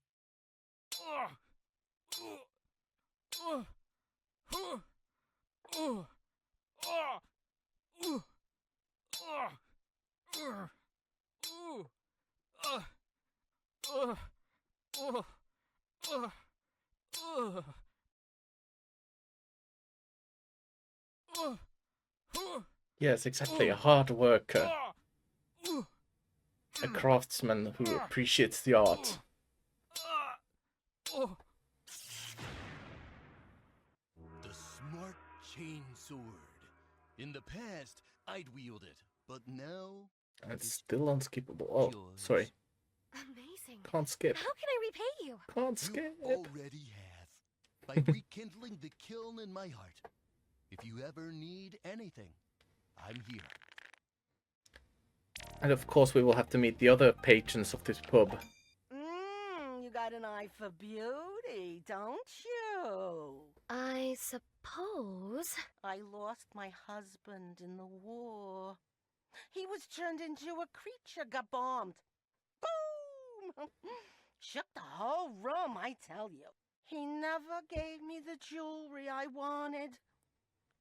Yes, exactly. A hard worker. A craftsman who appreciates the art. The smart chain sword. In the past, I'd wield it, but now It's still unskippable. Oh, sorry. Amazing. Can't skip. How can I repay you? Can't skip. You already have. By rekindling the kiln in my heart. If you ever need anything, I'm here. And of course we will have to meet the other patrons of this pub. You got an eye for beauty, don't you? I suppose. I lost my husband in the war. He was turned into a creature, got bombed. Boom! Shook the whole room, I tell you. He never gave me the jewelry I wanted.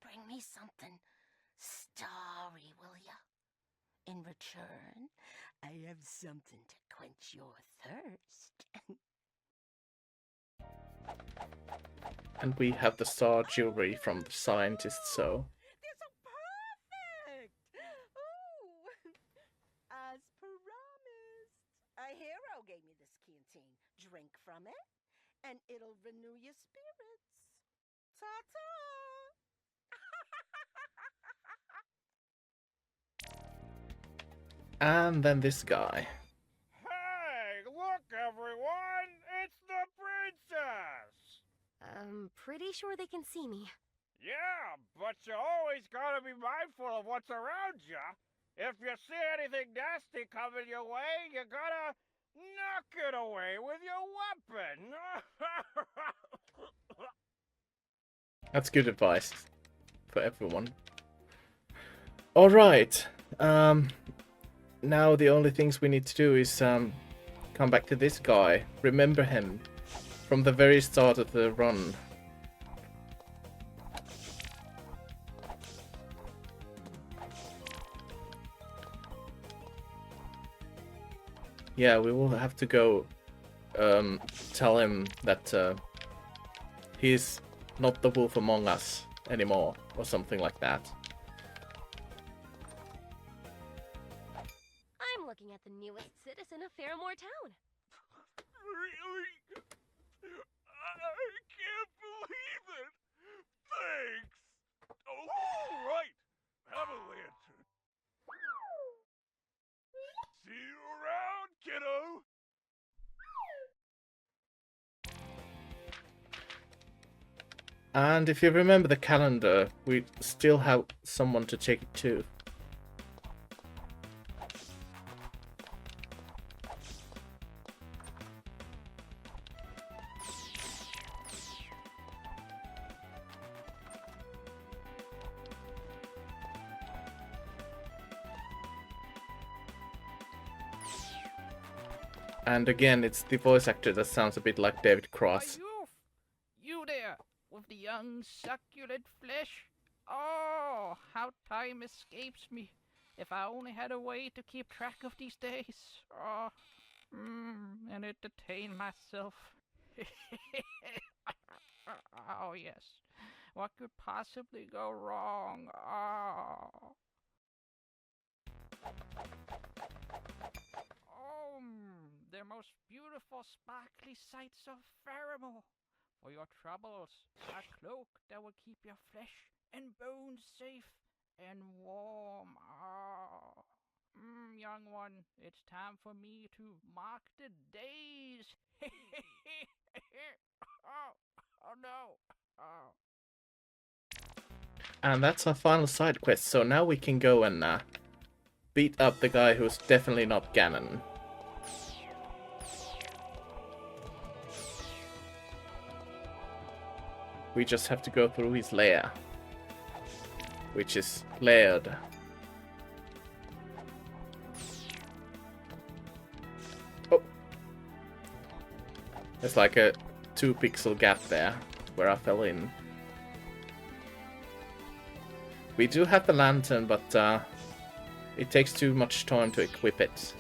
Bring me something starry, will ya? In return, I have something to quench your thirst. And we have the star jewelry from the scientist, so... They're so perfect! Ooh! As promised, a hero gave me this canteen. Drink from it, and it'll renew your spirits. Ta-ta! And then this guy. Hey, look everyone! It's the princess! I'm pretty sure they can see me. Yeah, but you always gotta be mindful of what's around you. If you see anything nasty coming your way, you gotta knock it away with your weapon. That's good advice for everyone. Alright. Now the only things we need to do is come back to this guy. Remember him from the very start of the run. Yeah, we will have to go tell him that he's not the wolf among us anymore, or something like that. I'm looking at the newest citizen of Faramore Town. Really? I can't believe it! Thanks! Oh, right! Have a lantern. See you around, kiddo! And if you remember the calendar, we still have someone to take it to. And again, it's the voice actor that sounds a bit like David Cross. You there, with the young succulent flesh? Oh, how time escapes me. If I only had a way to keep track of these days. Oh, and entertain myself. Oh, yes. What could possibly go wrong? Oh. Oh, the most beautiful sparkly sights of Faramore. For your troubles, a cloak that will keep your flesh and bones safe and warm. Oh. Young one, it's time for me to mark the days. Oh no. Oh. And that's our final side quest, so now we can go and beat up the guy who's definitely not Ganon. We just have to go through his lair, which is layered. Oh! There's like a 2-pixel gap there where I fell in. We do have the lantern, but it takes too much time to equip it.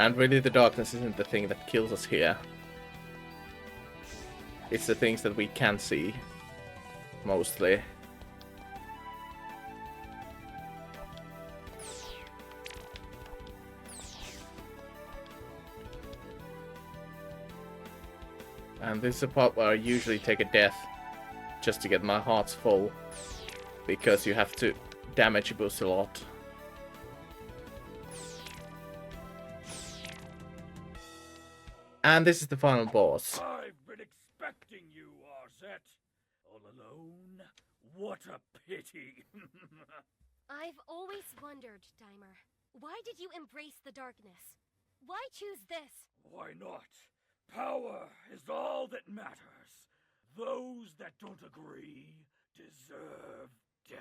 And really the darkness isn't the thing that kills us here. It's the things that we can see, mostly. And this is the part where I usually take a death just to get my hearts full, because you have to damage your boost a lot. And this is the final boss. I've been expecting you, Arzette. All alone? What a pity. I've always wondered, Dimer. Why did you embrace the darkness? Why choose this? Why not? Power is all that matters. Those that don't agree deserve death.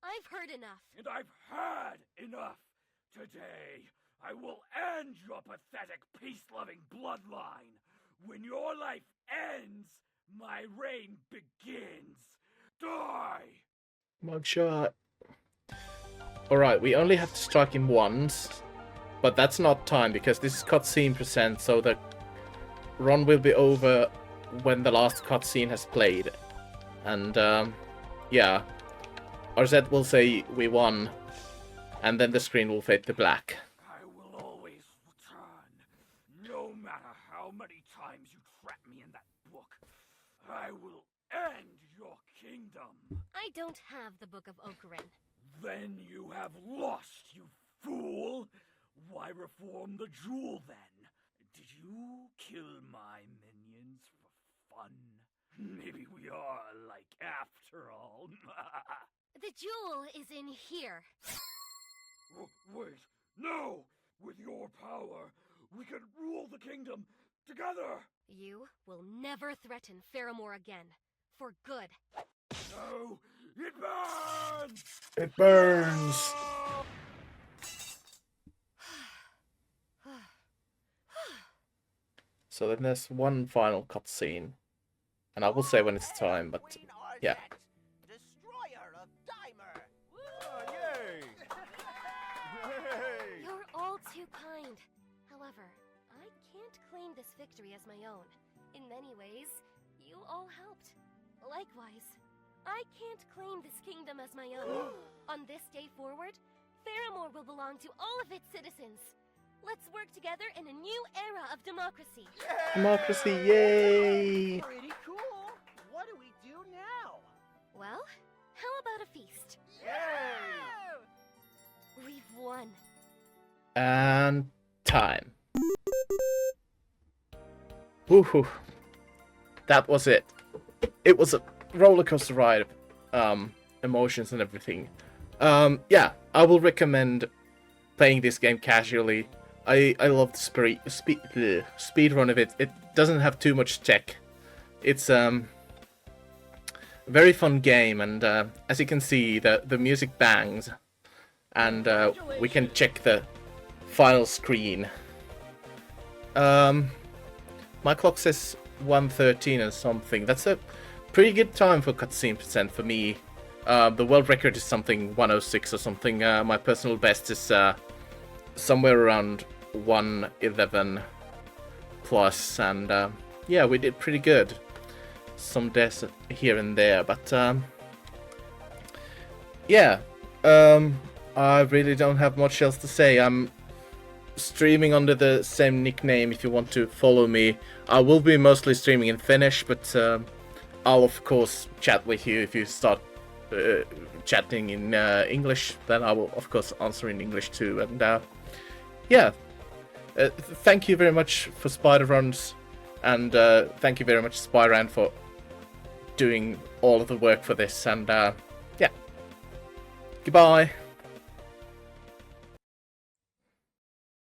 I've heard enough. And I've had enough. Today, I will end your pathetic peace-loving bloodline. When your life ends, my reign begins. Die! Mugshot. Alright, we only have to strike him once, but that's not time because this is cutscene %, so the run will be over when the last cutscene has played. And, yeah. Arzette will say we won, and then the screen will fade to black. I will always return, no matter how many times you trap me in that book. I will end your kingdom. I don't have the Book of Ocarin. Then you have lost, you fool. Why reform the jewel, then? Did you kill my minions for fun? Maybe we are alike after all. The jewel is in here. Wait, no! With your power, we can rule the kingdom together! You will never threaten Faramore again. For good. No! It burns! It burns! So then there's one final cutscene. And I will say when it's time, but yeah. Destroyer of Dimer! Oh, yay! Yay! You're all too kind. However, I can't claim this victory as my own. In many ways, you all helped. Likewise, I can't claim this kingdom as my own. On this day forward, Faramore will belong to all of its citizens. Let's work together in a new era of democracy. Democracy, yay! Pretty cool. What do we do now? Well, how about a feast? Yay! We've won. And time. Woohoo. That was it. It was a roller coaster ride of emotions and everything. Yeah, I will recommend playing this game casually. I love the speed run of it. It doesn't have too much tech. It's very fun game, and as you can see, the music bangs, and we can check the final screen. My clock says 1:13 and something. That's a pretty good time for cutscene percent for me. The world record is something 106 or something. My personal best is somewhere around 111 plus, and yeah, we did pretty good. Some deaths here and there, but yeah, I really don't have much else to say. I'm streaming under the same nickname if you want to follow me. I will be mostly streaming in Finnish, but I'll of course chat with you if you start chatting in English. Then I will of course answer in English too. And yeah, thank you very much for SpiderRuns, and thank you very much SpiderRun for doing all of the work for this. And yeah, goodbye.